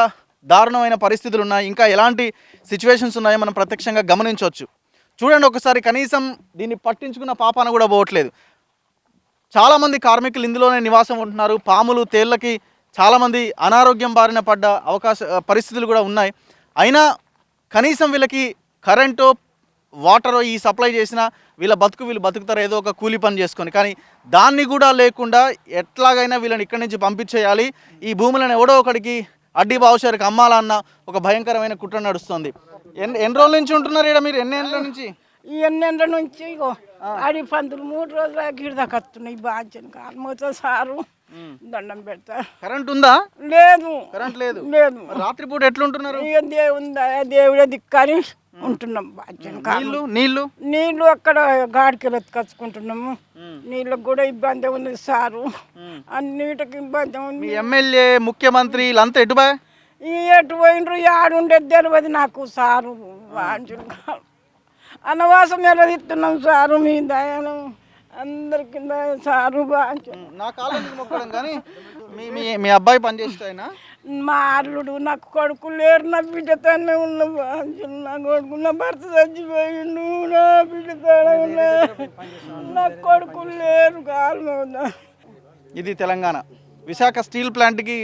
దారుణమైన పరిస్థితులు ఉన్నాయి, ఇంకా ఎలాంటి సిచ్యువేషన్స్ ఉన్నాయో మనం ప్రత్యక్షంగా గమనించవచ్చు. చూడండి ఒకసారి, కనీసం దీన్ని పట్టించుకున్న పాపాన కూడా పోవట్లేదు. చాలామంది కార్మికులు ఇందులోనే నివాసం ఉంటున్నారు. పాములు, తేళ్ళకి చాలామంది అనారోగ్యం బారిన పడ్డ పరిస్థితులు కూడా ఉన్నాయి. అయినా కనీసం వీళ్ళకి కరెంటు, వాటర్ ఈ సప్లై చేసినా వీళ్ళు బతుకుతారు ఏదో ఒక కూలి పని చేసుకొని. కానీ దాన్ని కూడా లేకుండా ఎట్లాగైనా వీళ్ళని ఇక్కడి నుంచి పంపించేయాలి, ఈ భూములను ఎవడో ఒకడికి అడ్డీ బావుషారికి అమ్మాలన్న ఒక భయంకరమైన కుట్ర నడుస్తుంది. ఎన్ని రోజుల నుంచి ఉంటున్నారు ఇక్కడ మీరు? ఎన్ని ఏళ్ళ నుంచి?
ఎన్నెండ్ల నుంచి ఇగో అడి పందులు 3 రోజుల గిడి దాకా వస్తున్నాయి. బాధ్యత కాలమవుతా సారు, దండం పెడతా.
కరెంట్ ఉందా?
లేదు.
కరెంట్ లేదు. రాత్రిపూట ఎట్లుంటున్నారు?
దేవుడే దిక్కని ఉంటున్నాం. బాధ్యత నీళ్లు అక్కడ గాడికి ఎత్తుకొచ్చుకుంటున్నాము. నీళ్ళకు కూడా ఇబ్బంది ఉంది సారు, అన్నిటికి ఇబ్బంది ఉంది.
ఎమ్మెల్యే, ముఖ్యమంత్రి వీళ్ళంతా ఎటు బాయ్?
ఎటు పోయినరు, ఆడుండేది తెలియదు నాకు సారు. బాధ్యత అనవాసం ఎలదిస్తున్నాం సారు, మీ దయాలు అందరికి సారు.
నా కాలం మొక్కడం కానీ మీ అబ్బాయి పనిచేస్తే ఆయన
మా అల్లుడు, నాకు కొడుకు లేరు, నా బిడ్డతోనే ఉన్న బాధ్యులు. నా కొడుకు, నా భర్త చచ్చిపోయిండు, నా బిడ్డతోనే ఉన్నా, నా కొడుకు లేరు. కాలం
ఇది తెలంగాణ విశాఖ స్టీల్ ప్లాంట్కి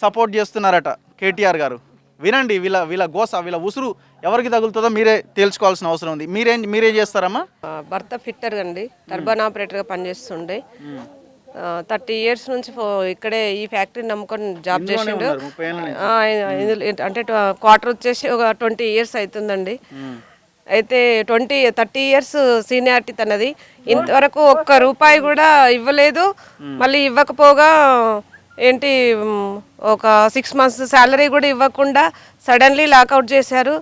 సపోర్ట్ చేస్తున్నారట కేటీఆర్ గారు. వినండి వీళ్ళ గోస, వీళ్ళ ఉసురు ఎవరికి తగులుతుందో మీరే తేల్చుకోవాల్సిన అవసరం ఉంది. మీరేం చేస్తారమ్మా?
భర్త ఫిట్టర్ అండి, టర్బన్ ఆపరేటర్గా పనిచేస్తుండే. 30 years నుంచి ఇక్కడే ఈ ఫ్యాక్టరీని నమ్ముకొని జాబ్ చేసిండు. అంటే క్వార్టర్ వచ్చేసి ఒక 20 years అవుతుందండి. అయితే 30 years సీనియారిటీ తనది. ఇంతవరకు ఒక్క రూపాయి కూడా ఇవ్వలేదు. మళ్ళీ ఇవ్వకపోగా ఏంటి ఒక 6 months శాలరీ కూడా ఇవ్వకుండా సడన్లీ లాకౌట్ చేశారు.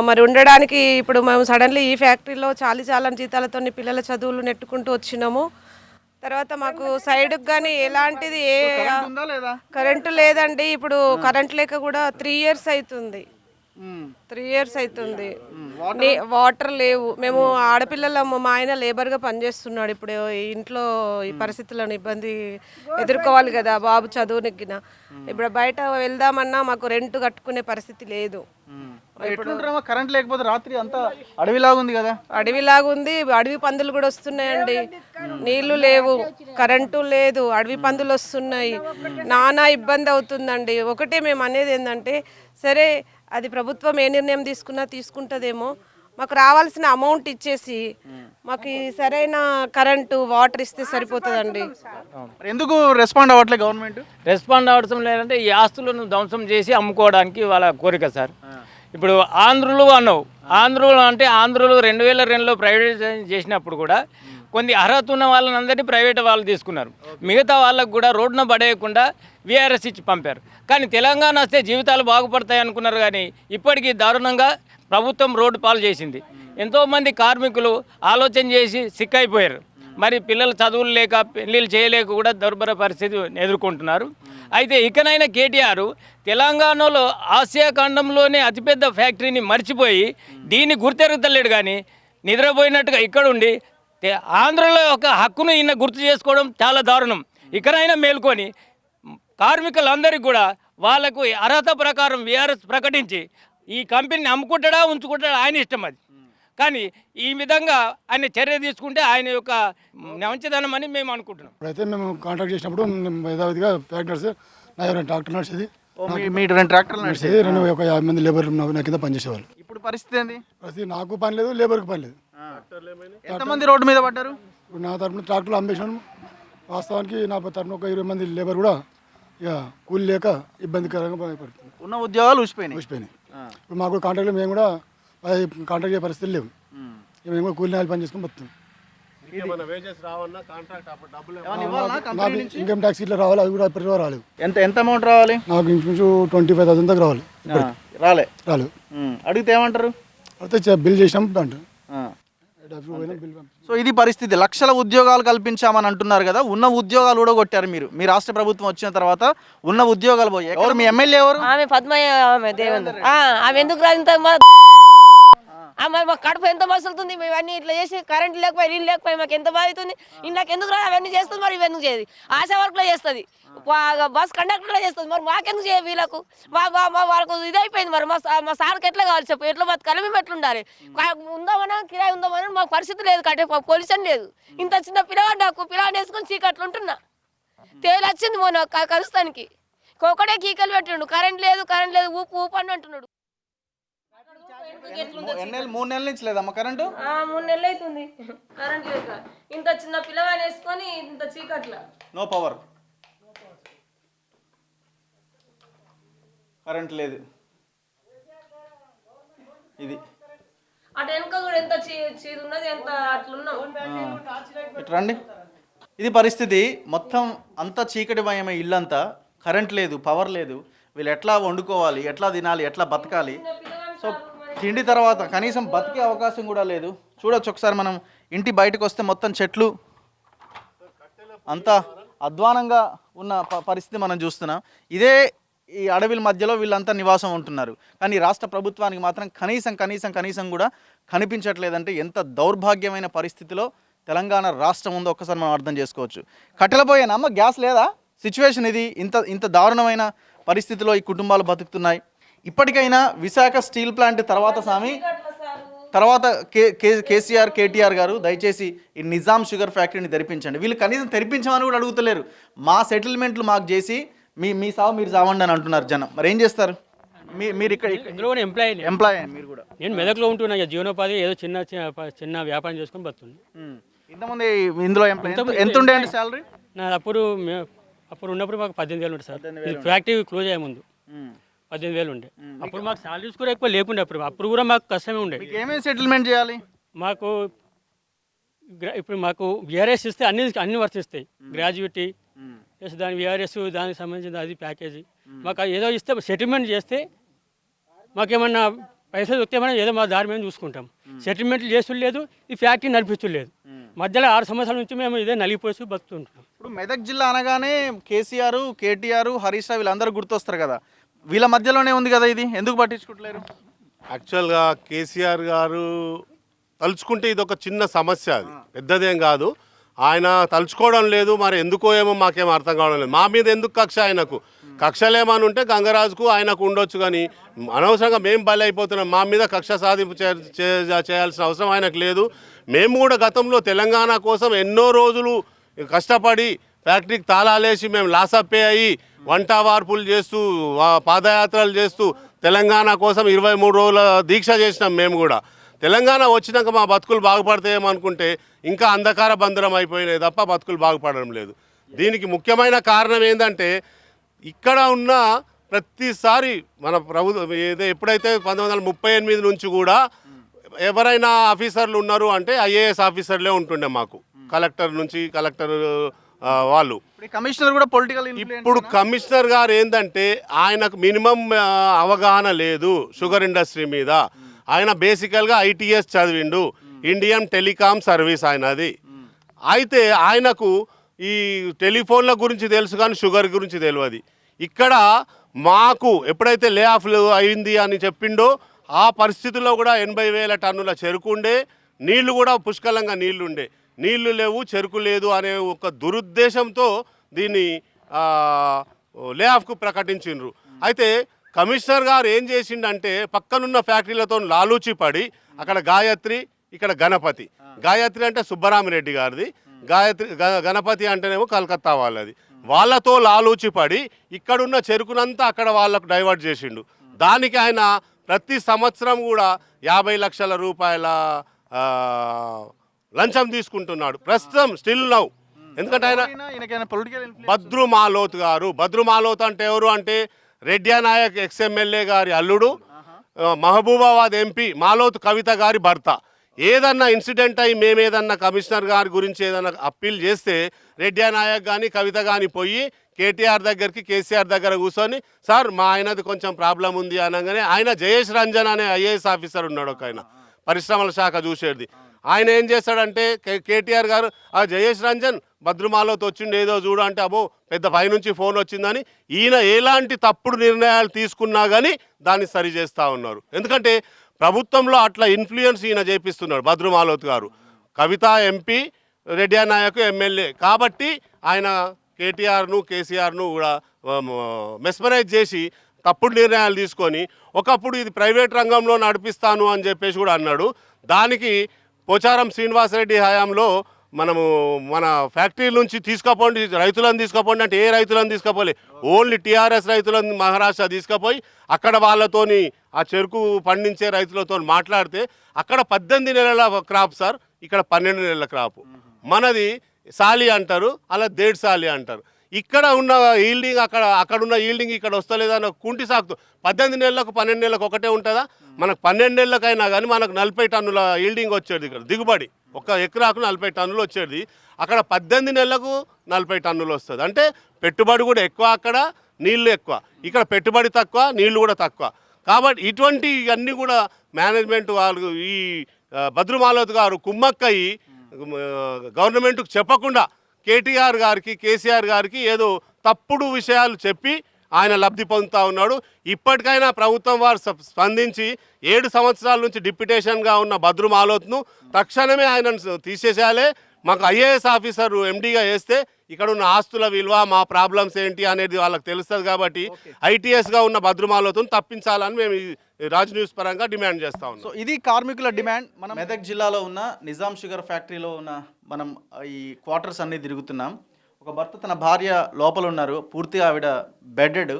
మరి ఉండడానికి ఇప్పుడు మేము సడన్లీ ఈ ఫ్యాక్టరీలో చాలా జీతాలతో పిల్లల చదువులు నెట్టుకుంటూ వచ్చినాము. తర్వాత మాకు సైడ్కి కానీ ఎలాంటిది కరెంటు లేదండి. ఇప్పుడు కరెంట్ లేక కూడా 3 years అవుతుంది. 3 years అవుతుంది. వాటర్ లేవు. మేము ఆడపిల్లలము, మా ఆయన లేబర్గా పనిచేస్తున్నాడు. ఇప్పుడు ఇంట్లో ఈ పరిస్థితులను ఇబ్బంది ఎదుర్కోవాలి కదా, బాబు చదువునికిన. ఇప్పుడు బయట వెళ్దామన్నా మాకు రెంట్ కట్టుకునే పరిస్థితి లేదు.
కరెంట్ లేకపోతే రాత్రి అంతా అడవిలాగుంది కదా.
అడవిలాగుంది, అడవి పందులు కూడా వస్తున్నాయండి. నీళ్లు లేవు, కరెంటు లేదు, అడవి పందులు వస్తున్నాయి. నానా ఇబ్బంది అవుతుందండి. ఒకటే మేము అనేది ఏంటంటే, సరే అది ప్రభుత్వం ఏ నిర్ణయం తీసుకుంటుందేమో, మాకు రావాల్సిన అమౌంట్ ఇచ్చేసి మాకు ఈ సరైన కరెంటు వాటర్ ఇస్తే సరిపోతుందండి.
మరి ఎందుకు రెస్పాండ్ అవ్వట్లేదు గవర్నమెంట్?
రెస్పాండ్ అవడం లేదంటే ఈ ఆస్తులను ధ్వంసం చేసి అమ్ముకోవడానికి వాళ్ళ కోరిక సార్. ఇప్పుడు ఆంధ్రులు అన్నావు, ఆంధ్రులు అంటే ఆంధ్రులు 2002లో ప్రైవేటైజేషన్ చేసినప్పుడు కూడా కొన్ని అర్హత ఉన్న వాళ్ళని అందరినీ ప్రైవేట్ వాళ్ళు తీసుకున్నారు. మిగతా వాళ్ళకు కూడా రోడ్డున పడేయకుండా వీఆర్ఎస్ ఇచ్చి పంపారు. కానీ తెలంగాణ వస్తే జీవితాలు బాగుపడతాయి అనుకున్నారు, కానీ ఇప్పటికీ దారుణంగా ప్రభుత్వం రోడ్డు పాలు చేసింది. ఎంతోమంది కార్మికులు ఆలోచన చేసి సిక్కైపోయారు. మరి పిల్లలు చదువులు లేక పెళ్ళిళ్ళు చేయలేక కూడా దుర్భర పరిస్థితి ఎదుర్కొంటున్నారు. అయితే ఇకనైనా కేటీఆర్ తెలంగాణలో ఆసియా ఖండంలోనే అతిపెద్ద ఫ్యాక్టరీని మర్చిపోయి దీన్ని గుర్తెరుగుతలేడు, కానీ నిద్రపోయినట్టుగా ఇక్కడుండి ఆంధ్రలో ఒక హక్కును ఈయన గుర్తు చేసుకోవడం చాలా దారుణం. ఇకనైనా మేల్కొని కార్మికులందరికీ కూడా వాళ్ళకు అర్హత ప్రకారం వీఆర్ఎస్ ప్రకటించి ఈ కంపెనీని అమ్ముకుంటాడా ఉంచుకుంటాడా ఆయన ఇష్టం అది. కానీ ఈ విధంగా ఆయన చర్య తీసుకుంటే ఆయన యొక్క మంచిదనం అని మేము అనుకుంటున్నాం.
ఇప్పుడైతే మేము కాంట్రాక్ట్ చేసినప్పుడు యథావిధిగా ఫ్యాక్టరీస్ నా ట్రాక్టర్ నడిచేది,
మీరు 2 ట్రాక్టర్లు
నడిచేది, ఒక 50 మంది లేబర్ నా కింద పనిచేసేవాళ్ళు.
ఇప్పుడు పరిస్థితి ఏంది?
ప్రతి నాకు పని లేదు, లేబర్కి పని లేదు.
ఎంతమంది రోడ్డు మీద పడ్డారు?
ఇప్పుడు నా తరఫున ట్రాక్టర్లు అమ్మేసినాను. వాస్తవానికి నా తరఫున ఒక 20 మంది లేబర్ కూడా ఇక కూలి లేక ఇబ్బందికరంగా పడుతుంది.
ఉన్న ఉద్యోగాలు ఊసిపోయినాయి.
ఇప్పుడు మాకు కాంట్రాక్ట్లు మేము కూడా కాంట్రాక్ట్ చేసే పరిస్థితులు లేవు. మేము కూడా కూలి నెలలు పని చేసుకుని బతున్నాం. నాకు ఇన్కమ్ ట్యాక్స్ ఇట్లా రావాలి, అవి కూడా ఇప్పటివరకు రాలేవు.
ఎంత అమౌంట్ రావాలి?
నాకు ఇంచుమించు 25,000 దాకా రావాలి. రాలేదు.
అడిగితే ఏమంటారు?
అయితే బిల్ చేసినాం అంటారు.
సో ఇది పరిస్థితి. లక్షల ఉద్యోగాలు కల్పించామని అంటున్నారు కదా, ఉన్న ఉద్యోగాలు కూడా కొట్టారు మీరు. మీ రాష్ట్ర ప్రభుత్వం వచ్చిన తర్వాత ఉన్న ఉద్యోగాలు పోయాయి. ఎవరు మీ ఎమ్మెల్యే ఎవరు?
ఆమె పద్మయ్య, ఆమె దేవేంద్ర. ఆమె ఎందుకు రాదు? మాకు కడుపు ఎంత మసులుతుంది. మేము అన్ని ఇట్లా చేసి కరెంట్ లేకపోయి నీళ్ళు లేకపోయి మాకు ఎంత బాధ అవుతుంది. ఇంట్లోకి ఎందుకు రాదు? అవన్నీ చేస్తుంది, మరి ఇవెందుకు చేయదు? ఆశా వర్క్లో చేస్తుంది, బస్ కండక్టర్లో చేస్తుంది, మరి మాకెందుకు చేయ? వీళ్ళకు వాళ్ళకు ఇదైపోయింది. మరి మా సార్కి ఎట్లా కావాలి చెప్పు? ఎట్లా బతకాలి? మేము ఎట్లుండాలి? ఉందామన్నా కిరాయి ఉందామన్నా మాకు పరిస్థితి లేదు, కట్టే పొల్యూషన్ లేదు. ఇంత చిన్న పిల్లవాడు నాకు పిల్లవాడిని వేసుకొని చీకట్లు ఉంటున్నా. తేలి వచ్చింది మొన్న కలుస్తానికి, ఒకటే కీకలు పెట్టిండు. కరెంట్ లేదు ఊపు ఊపు అని అంటున్నాడు.
3 నెలల నుంచి లేదమ్మా కరెంటు?
3 నెలలు అవుతుంది కరెంట్ లేక. ఇంత చిన్న పిల్లవాడిని వేసుకొని ఇంత చీకట్ల.
నో పవర్, కరెంట్ లేదు. ఇది
అటు వెనుక కూడా ఎంత చీది ఉన్నది, ఎంత అట్లున్నాం.
ఇటు రండి. ఇది పరిస్థితి. మొత్తం అంతా చీకటిమయమే ఇల్లంతా. కరెంట్ లేదు, పవర్ లేదు. వీళ్ళు ఎట్లా వండుకోవాలి, ఎట్లా తినాలి, ఎట్లా బతకాలి? సో తిండి తర్వాత కనీసం బతికే అవకాశం కూడా లేదు. చూడొచ్చు ఒకసారి మనం ఇంటి బయటకు వస్తే మొత్తం చెట్లు, అంతా అధ్వానంగా ఉన్న పరిస్థితి మనం చూస్తున్నాం. ఇదే ఈ అడవిల మధ్యలో వీళ్ళంతా నివాసం ఉంటున్నారు. కానీ రాష్ట్ర ప్రభుత్వానికి మాత్రం కనీసం కూడా కనిపించట్లేదంటే ఎంత దౌర్భాగ్యమైన పరిస్థితిలో తెలంగాణ రాష్ట్రం ఉందో ఒక్కసారి మనం అర్థం చేసుకోవచ్చు. కట్టెలపోయేనమ్మ, గ్యాస్ లేదా? సిచ్యువేషన్ ఇది. ఇంత దారుణమైన పరిస్థితిలో ఈ కుటుంబాలు బతుకుతున్నాయి. ఇప్పటికైనా విశాఖ స్టీల్ ప్లాంట్ తర్వాత కేసీఆర్ కేటీఆర్ గారు దయచేసి ఈ నిజాం షుగర్ ఫ్యాక్టరీని తెరిపించండి. వీళ్ళు కనీసం తెరిపించమని కూడా అడుగుతలేరు. మా సెటిల్మెంట్లు మాకు చేసి మీ సాగు మీరు సావండి అని అంటున్నారు జనం. మరి ఏం చేస్తారు? మీరు ఇక్కడ ఎంప్లాయ్ మీరు కూడా.
నేను మెదక్లో ఉంటున్నా, జీవనోపాధి ఏదో చిన్న వ్యాపారం చేసుకొని బతుంది.
ఇంతమంది ఇందులో ఎంప్లాయ్ ఎంత ఉండే అండి శాలరీ?
నా అప్పుడు ఉన్నప్పుడు మాకు 18,000 ఉంటుంది సార్. ఫ్యాక్టరీ క్లోజ్ అయ్యే ముందు 18,000 ఉండే. అప్పుడు మాకు శాలరీస్ కూడా ఎక్కువ లేకుండే. అప్పుడు కూడా మాకు కష్టమే ఉండే.
ఏమేమి సెటిల్మెంట్ చేయాలి?
ఇప్పుడు మాకు విఆర్ఎస్ ఇస్తే అన్ని వర్తిస్తాయి. గ్రాడ్యుయేటీ ప్లస్ దాని విఆర్ఎస్, దానికి సంబంధించిన అది ప్యాకేజీ. మాకు ఏదో ఇస్తే సెటిల్మెంట్ చేస్తే మాకేమన్నా పైసలు వస్తేమన్నా ఏదో మా దారి మేము చూసుకుంటాం. సెటిల్మెంట్లు చేస్తులేదు, ఈ ఫ్యాక్టరీ నడిపించలేదు. మధ్యలో 6 సంవత్సరాల నుంచి మేము ఇదే నలిగిపోయి బతుకుంటున్నాం.
ఇప్పుడు మెదక్ జిల్లా అనగానే కేసీఆర్, కేటీఆర్, హరీష్ రావు వీళ్ళందరూ గుర్తొస్తారు కదా. వీళ్ళ మధ్యలోనే ఉంది కదా, ఇది ఎందుకు పట్టించుకుంటలేరు?
యాక్చువల్గా కేసీఆర్ గారు తలుచుకుంటే ఇది ఒక చిన్న సమస్య, అది పెద్దదేం కాదు. ఆయన తలుచుకోవడం లేదు, మరి ఎందుకో ఏమో మాకేం అర్థం కావడం లేదు. మా మీద ఎందుకు కక్ష? ఆయనకు కక్షలేమని ఉంటే గంగరాజుకు ఆయనకు ఉండొచ్చు, కానీ అనవసరంగా మేము బలి అయిపోతున్నాం. మా మీద కక్ష సాధింపు చేయాల్సిన అవసరం ఆయనకు లేదు. మేము కూడా గతంలో తెలంగాణ కోసం ఎన్నో రోజులు కష్టపడి ఫ్యాక్టరీకి తాళాలేసి మేము లాసప్ అయ్యి వంట వార్పులు చేస్తూ పాదయాత్రలు చేస్తూ తెలంగాణ కోసం 23 రోజుల దీక్ష చేసినాం. మేము కూడా తెలంగాణ వచ్చినాక మా బతుకులు బాగుపడతాయేమో అనుకుంటే ఇంకా అంధకార బంధనం అయిపోయినాయి తప్ప బతుకులు బాగుపడడం లేదు. దీనికి ముఖ్యమైన కారణం ఏంటంటే ఇక్కడ ఉన్న ప్రతిసారి మన ప్రభుత్వం ఎప్పుడైతే 1938 నుంచి కూడా ఎవరైనా ఆఫీసర్లు ఉన్నారు అంటే ఐఏఎస్ ఆఫీసర్లే ఉంటుండే మాకు, కలెక్టర్ నుంచి కలెక్టర్ వాళ్ళు.
కమిషనర్ కూడా పొలిటికల్
ఇప్పుడు కమిషనర్ గారు ఏంటంటే ఆయనకు మినిమం అవగాహన లేదు షుగర్ ఇండస్ట్రీ మీద. ఆయన బేసికల్గా ఐటీఎస్ చదివిండు, ఇండియన్ టెలికాం సర్వీస్ ఆయనది. అయితే ఆయనకు ఈ టెలిఫోన్ల గురించి తెలుసు కానీ షుగర్ గురించి తెలియదు. ఇక్కడ మాకు ఎప్పుడైతే లే ఆఫ్ అయింది అని చెప్పిండో ఆ పరిస్థితుల్లో కూడా 80,000 టన్నుల చెరుకు ఉండే, నీళ్లు కూడా పుష్కలంగా నీళ్లు ఉండే. నీళ్లు లేవు, చెరుకు లేదు అనే ఒక దురుద్దేశంతో దీన్ని లే ఆఫ్కు ప్రకటించిండ్రు. అయితే కమిషనర్ గారు ఏం చేసిండంటే పక్కనున్న ఫ్యాక్టరీలతో లాలూచి పడి అక్కడ గాయత్రి, ఇక్కడ గణపతి. గాయత్రి అంటే సుబ్బరామిరెడ్డి గారిది, గణపతి అంటేనేమో కలకత్తా వాళ్ళది. వాళ్ళతో లాలూచి పడి ఇక్కడున్న చెరుకునంతా అక్కడ వాళ్ళకు డైవర్ట్ చేసిండు. దానికి ఆయన ప్రతి సంవత్సరం కూడా 50 లక్షల రూపాయల లంచం తీసుకుంటున్నాడు ప్రస్తుతం స్టిల్ నౌ. ఎందుకంటే ఆయన బద్రు మాలోత్ గారు, బద్రు మాలోత్ అంటే ఎవరు అంటే రెడ్డి నాయక్ ఎక్స్ఎమ్మెల్యే గారి అల్లుడు, మహబూబాబాద్ ఎంపీ మాలోత్ కవిత గారి భర్త. ఏదన్నా ఇన్సిడెంట్ అయ్యి మేము ఏదన్నా కమిషనర్ గారి గురించి ఏదన్నా అప్పీల్ చేస్తే రెడ్డి నాయక్ కానీ కవిత కానీ పోయి కేటీఆర్ దగ్గరికి, కేసీఆర్ దగ్గర కూర్చొని సార్ మా ఆయనది కొంచెం ప్రాబ్లం ఉంది అనగానే ఆయన జయేష్ రంజన్ అనే ఐఏఎస్ ఆఫీసర్ ఉన్నాడు ఒక ఆయన, పరిశ్రమల శాఖ చూసేది. ఆయన ఏం చేస్తాడంటే కేటీఆర్ గారు ఆ జయేష్ రంజన్ భద్రమాలోతో వచ్చిండు ఏదో చూడు అంటే అబ్బో పెద్ద పైనుంచి ఫోన్ వచ్చిందని ఈయన ఎలాంటి తప్పుడు నిర్ణయాలు తీసుకున్నా కానీ దాన్ని సరి చేస్తూ ఉన్నారు. ఎందుకంటే ప్రభుత్వంలో అట్లా ఇన్ఫ్లుయెన్స్ ఈయన చేపిస్తున్నాడు భద్రమాలోత్ గారు. కవిత ఎంపీ, రెడ్డి నాయక్ ఎమ్మెల్యే కాబట్టి ఆయన కేటీఆర్ను కేసీఆర్ను కూడా మెస్మరైజ్ చేసి తప్పుడు నిర్ణయాలు తీసుకొని ఒకప్పుడు ఇది ప్రైవేట్ రంగంలో నడిపిస్తాను అని చెప్పేసి కూడా అన్నాడు. దానికి పోచారం శ్రీనివాసరెడ్డి హయాంలో మనము మన ఫ్యాక్టరీ నుంచి తీసుకుపోండి, రైతులను తీసుకుపోండి అంటే ఏ రైతులను తీసుకుపోలే, ఓన్లీ టీఆర్ఎస్ రైతులను మహారాష్ట్ర తీసుకుపోయి అక్కడ వాళ్ళతోని ఆ చెరుకు పండించే రైతులతో మాట్లాడితే అక్కడ 18 నెలల క్రాప్ సార్, ఇక్కడ 12 నెలల క్రాప్. మనది సాలి అంటారు, అలా దేడ్ సాలి అంటారు. ఇక్కడ ఉన్న ఈల్డింగ్ అక్కడ ఉన్న ఈల్డింగ్ ఇక్కడ వస్తలేదని కుంటి సాగుతూ 18 నెలలకు 12 నెలలకు ఒకటే ఉంటుందా? మనకు 12 నెలలకైనా కానీ మనకు 40 టన్నుల ఈల్డింగ్ వచ్చేది ఇక్కడ దిగుబడి, ఒక ఎకరాకు 40 టన్నులు వచ్చేది. అక్కడ 18 నెలలకు 40 టన్నులు వస్తుంది. అంటే పెట్టుబడి కూడా ఎక్కువ, అక్కడ నీళ్లు ఎక్కువ. ఇక్కడ పెట్టుబడి తక్కువ, నీళ్లు కూడా తక్కువ. కాబట్టి ఇటువంటి అన్నీ కూడా మేనేజ్మెంట్ వాళ్ళు ఈ భద్రమాలోత్ గారు కుమ్మక్కయి గవర్నమెంట్కు చెప్పకుండా కేటీఆర్ గారికి కేసీఆర్ గారికి ఏదో తప్పుడు విషయాలు చెప్పి ఆయన లబ్ధి పొందుతూ ఉన్నాడు. ఇప్పటికైనా ప్రభుత్వం వారు స్పందించి 7 సంవత్సరాల నుంచి డిప్యుటేషన్గా ఉన్న బద్రు మాలోత్ను తక్షణమే ఆయనను తీసేసేయాలి. మాకు ఐఏఎస్ ఆఫీసర్ ఎండీగా వేస్తే ఇక్కడ ఉన్న ఆస్తుల విలువ, మా ప్రాబ్లమ్స్ ఏంటి అనేది వాళ్ళకి తెలుస్తుంది. కాబట్టి ఐటీఎస్గా ఉన్న బద్రు మాలోత్ను తప్పించాలని మేము రాజ్ న్యూస్ పరంగా డిమాండ్ చేస్తా ఉన్నాం.
సో ఇది కార్మికుల డిమాండ్. మనం మెదక్ జిల్లాలో ఉన్న నిజాం షుగర్ ఫ్యాక్టరీలో ఉన్న మనం ఈ క్వార్టర్స్ అన్నీ తిరుగుతున్నాం. ఒక భర్త తన భార్య లోపల ఉన్నారు, పూర్తిగా ఆవిడ బెడెడ్,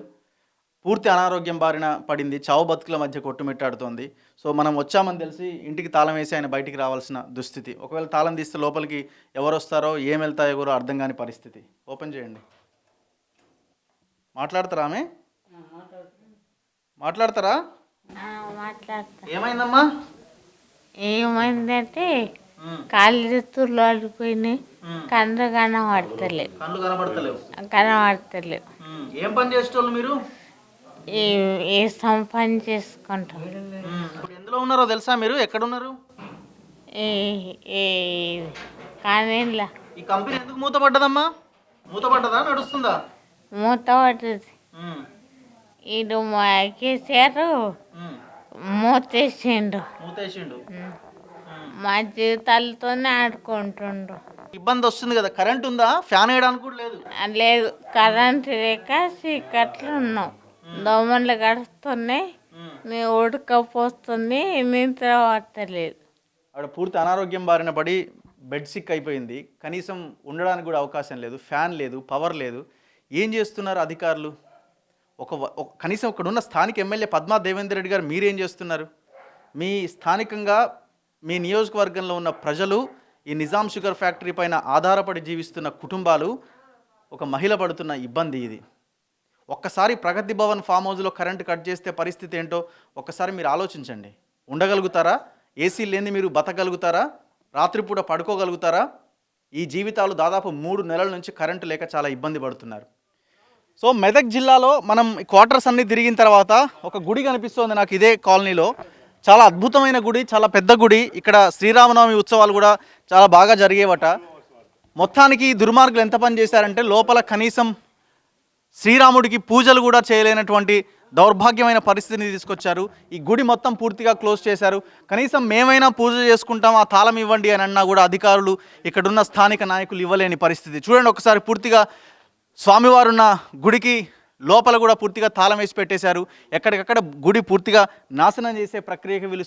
పూర్తి అనారోగ్యం బారిన పడింది, చావు బతుకుల మధ్య కొట్టుమిట్టాడుతోంది. సో మనం వచ్చామని తెలిసి ఇంటికి తాళం వేసి ఆయన బయటికి రావాల్సిన దుస్థితి. ఒకవేళ తాళం తీస్తే లోపలికి ఎవరు వస్తారో ఏం వెళ్తాయో కూడా అర్థం కాని పరిస్థితి. ఓపెన్ చేయండి. మాట్లాడతారా ఆమె? మాట్లాడతారా? ఏమైందమ్మా?
ఏమైందంటే కాళ్ళు చేతులు ఆడిపోయినాయి, కళ్ళు కనబడతలేవు. కనబడతలేవు.
ఏం పని చేసేటోళ్ళు మీరు?
ఏ పని చేసుకుంటాం.
ఎందులో ఉన్నారో తెలుసా మీరు? ఎక్కడున్నారు?
కానీ
ఈ కంపెనీ ఎందుకు మూతపడ్డదమ్మా? మూతపడ్డదా నడుస్తుందా?
మూతపడ్డది. ఇది మా కేసీఆర్ మూతేసిండు. మా జీవితాలతోనే ఆడుకుంటుండ్రు.
ఇబ్బంది వస్తుంది కదా. కరెంట్ ఉందా? ఫ్యాన్ వేయడానికి కూడా లేదు.
లేదు, కరెంట్ లేక చీకట్లు ఉన్నాం. దోమలు గడుస్తున్నాయి, ఉడకపోతుంది, నిద్ర పట్టలేదు.
ఆవిడ పూర్తి అనారోగ్యం బారిన పడి బెడ్ సిక్ అయిపోయింది. కనీసం ఉండడానికి కూడా అవకాశం లేదు, ఫ్యాన్ లేదు, పవర్ లేదు. ఏం చేస్తున్నారు అధికారులు? కనీసం ఇక్కడ ఉన్న స్థానిక ఎమ్మెల్యే పద్మా దేవేందర్ రెడ్డి గారు మీరేం చేస్తున్నారు? మీ స్థానికంగా మీ నియోజకవర్గంలో ఉన్న ప్రజలు, ఈ నిజాం షుగర్ ఫ్యాక్టరీ పైన ఆధారపడి జీవిస్తున్న కుటుంబాలు, ఒక మహిళ పడుతున్న ఇబ్బంది ఇది. ఒక్కసారి ప్రగతి భవన్ ఫామ్ హౌస్లో కరెంటు కట్ చేస్తే పరిస్థితి ఏంటో ఒక్కసారి మీరు ఆలోచించండి. ఉండగలుగుతారా? ఏసీ లేని మీరు బతకగలుగుతారా? రాత్రిపూట పడుకోగలుగుతారా? ఈ జీవితాలు దాదాపు 3 నెలల నుంచి కరెంటు లేక చాలా ఇబ్బంది పడుతున్నారు. సో మెదక్ జిల్లాలో మనం క్వార్టర్స్ అన్నీ తిరిగిన తర్వాత ఒక గుడి కనిపిస్తుంది నాకు ఇదే కాలనీలో. చాలా అద్భుతమైన గుడి, చాలా పెద్ద గుడి. ఇక్కడ శ్రీరామనవమి ఉత్సవాలు కూడా చాలా బాగా జరిగేవట. మొత్తానికి దుర్మార్గులు ఎంత పని చేశారంటే లోపల కనీసం శ్రీరాముడికి పూజలు కూడా చేయలేనటువంటి దౌర్భాగ్యమైన పరిస్థితిని తీసుకొచ్చారు. ఈ గుడి మొత్తం పూర్తిగా క్లోజ్ చేశారు. కనీసం మేమైనా పూజ చేసుకుంటాం, ఆ తాళం ఇవ్వండి అని అన్నా కూడా అధికారులు, ఇక్కడున్న స్థానిక నాయకులు ఇవ్వలేని పరిస్థితి. చూడండి ఒకసారి, పూర్తిగా స్వామివారున్న గుడికి లోపల కూడా పూర్తిగా తాళం వేసి పెట్టేశారు. ఎక్కడికక్కడ గుడి పూర్తిగా నాశనం చేసే ప్రక్రియకి వీళ్ళు